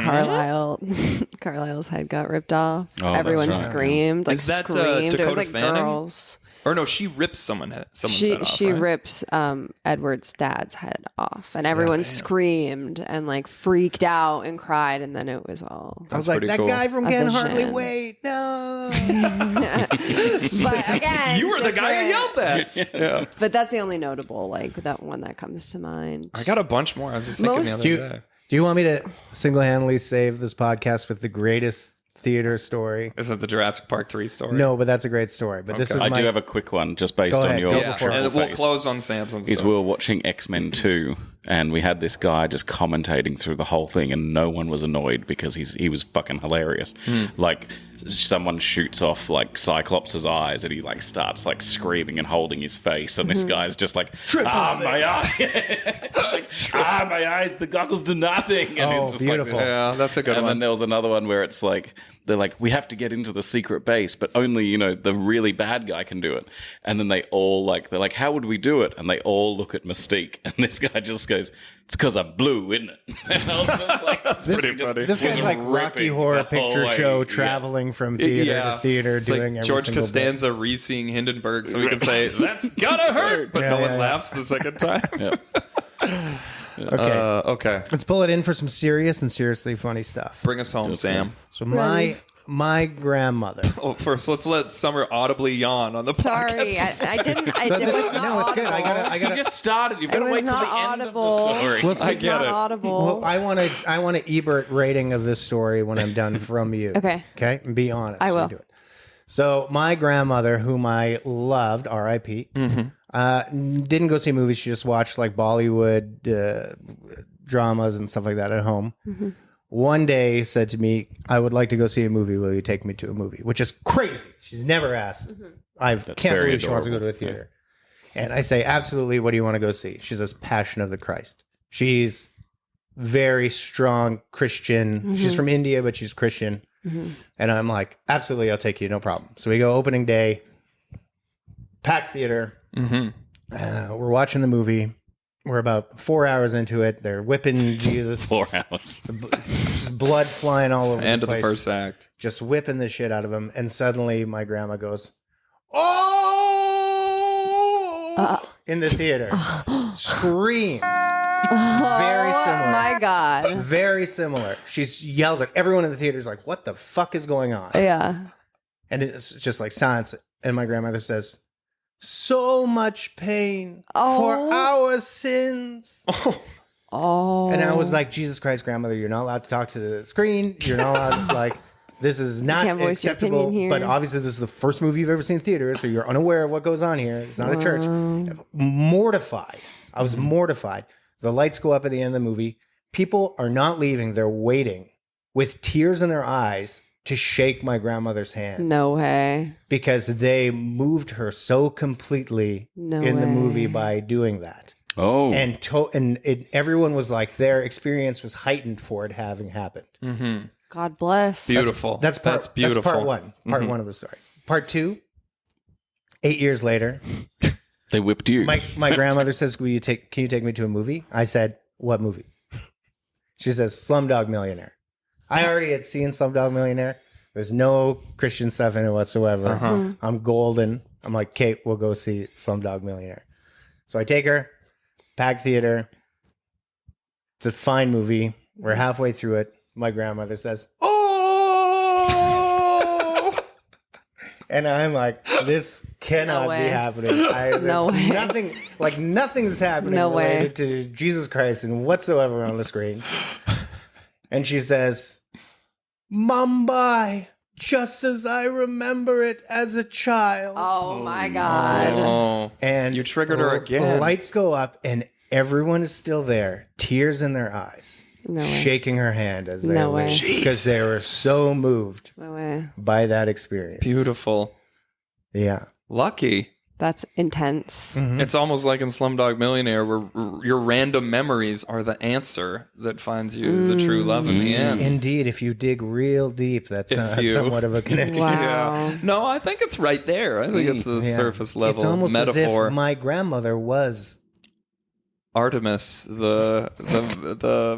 Carlisle's head got ripped off, Oh, that's everyone right. screamed. Like Is that, screamed. It was Dakota like Fanning? girls. Or no, she rips someone's head off. She right? rips Edward's dad's head off, and everyone screamed and like freaked out and cried, and then it was all. I was like, pretty that cool. guy from A Can't vision. Hardly Wait. No. But again, You were the guy who different. yelled that. Yeah. But that's the only notable, like that one that comes to mind. I got a bunch more. I was just thinking the other day. Do you want me to single-handedly save this podcast with the greatest theater story? This is the Jurassic Park 3 story. No, but that's a great story. But this is I my... do have a quick one just based Go on ahead. your Go Yeah, before and I we'll face. close on Samson's. is we were watching X-Men 2 and we had this guy just commentating through the whole thing and no one was annoyed because he was fucking hilarious. Like someone shoots off like Cyclops' eyes and he like starts like screaming and holding his face and this guy's just like, my eyes. Like, my eyes, the goggles do nothing. And Oh, he's just beautiful. Like, Yeah, that's a good and one. then there was another one where it's like they're like, we have to get into the secret base, but only, you know, the really bad guy can do it. And then they're like, how would we do it? And they all look at Mystique, and this guy just goes, it's because I'm blue, isn't it? And I was just like, that's pretty funny. This guy's like Rocky Horror Picture Show, traveling from theater to theater, it's doing like every George single Costanza re-seeing Hindenburg, so we can say, that's gonna hurt, but no one laughs the second time. Okay. Let's pull it in for some serious and seriously funny stuff. Bring us home, Sam. So my grandmother. Oh, first, let's let Summer audibly yawn on the podcast. Sorry, I didn't. It was not No, it's good. I audible. gotta. You just started. You've got to was wait till the not end audible. of the story. Well, I It's get not it. audible. Well, I want an Ebert rating of this story when I'm done from you. Okay. Okay. And be honest. I will. We do it. So my grandmother, whom I loved, R.I.P., didn't go see movies. She just watched like Bollywood dramas and stuff like that at home. One day said to me, I would like to go see a movie. Will you take me to a movie? Which is crazy. She's never asked. I can't very believe she wants to go to adorable. a theater. And I say, absolutely. What do you want to go see? She says, Passion of the Christ. She's very strong Christian. She's from India, but she's Christian. And I'm like, absolutely, I'll take you. No problem. So we go opening day, packed theater. We're watching the movie. We're about 4 hours into it. They're whipping Jesus. 4 hours. Just blood flying all over End the of the place. first act. Just whipping the shit out of him. And suddenly my grandma goes, oh! In the theater. Screams. Very similar. My God. Very similar. She yells at everyone in the theater is like, what the fuck is going on? Yeah. And it's just like silence. And my grandmother says, so much pain for our sins. Oh. And I was like, Jesus Christ, grandmother, you're not allowed to talk to the screen. You're not allowed to, like, this is not can't voice your acceptable. opinion here. But obviously, this is the first movie you've ever seen in theater, so you're unaware of what goes on here. It's not a church. Mortified. I was mortified. The lights go up at the end of the movie. People are not leaving. They're waiting with tears in their eyes to shake my grandmother's hand. No way. Because they moved her so completely No in the way. movie by doing that. Oh. And everyone was like, their experience was heightened for it having happened. God bless. Beautiful. That's beautiful. part one. Part one of the story. Part two, 8 years later, They whipped you. my grandmother says, can you take me to a movie? I said, what movie? She says, Slumdog Millionaire. I already had seen Slumdog Millionaire. There's no Christian stuff in it whatsoever. I'm golden. I'm like, Kate, we'll go see Slumdog Millionaire. So I take her, packed theater. It's a fine movie. We're halfway through it. My grandmother says, oh! And I'm like, this cannot No be way. happening. No way. Nothing's happening No way. related to Jesus Christ and whatsoever on the screen. And she says, Mumbai, just as I remember it as a child. Oh my God. Oh. And You triggered her again. The lights go up and everyone is still there, tears in their eyes, No way. shaking her hand as they No way. leave because they were so moved No way. by that experience. Beautiful. Yeah. Lucky. That's intense. It's almost like in Slumdog Millionaire where your random memories are the answer that finds you the true love in the end. Indeed, if you dig real deep, that's somewhat of a connection. Wow. Yeah. No, I think it's right there. I think it's a Yeah. surface level It's almost metaphor. as if my grandmother was Artemis, the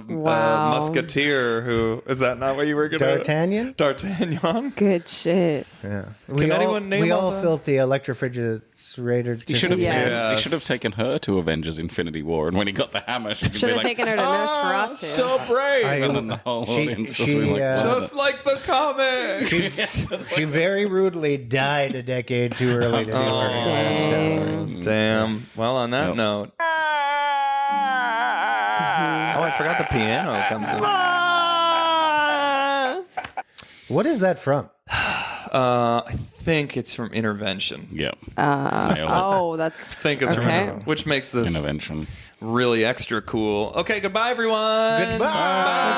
Wow. musketeer who is that not what you were gonna D'Artagnan. D'Artagnan? Good shit. Yeah. anyone name we all all the- felt the electrofrigerator. He should have Yes. taken her to Avengers Infinity War, and when he got the hammer, she could Should be have like, taken her to Nosferatu. So brave. and then the whole She- audience just she, be like, uh, "What Just like the comic. She very rudely died a decade too early to see her Dang. Damn. Well, on that Yep. note. Oh, I forgot the piano comes in. What is that from? I think it's from Intervention. yeah, Oh, that's. I think it's from okay. Intervention, which makes this intervention." really extra cool. Okay, goodbye, everyone. Goodbye. Bye.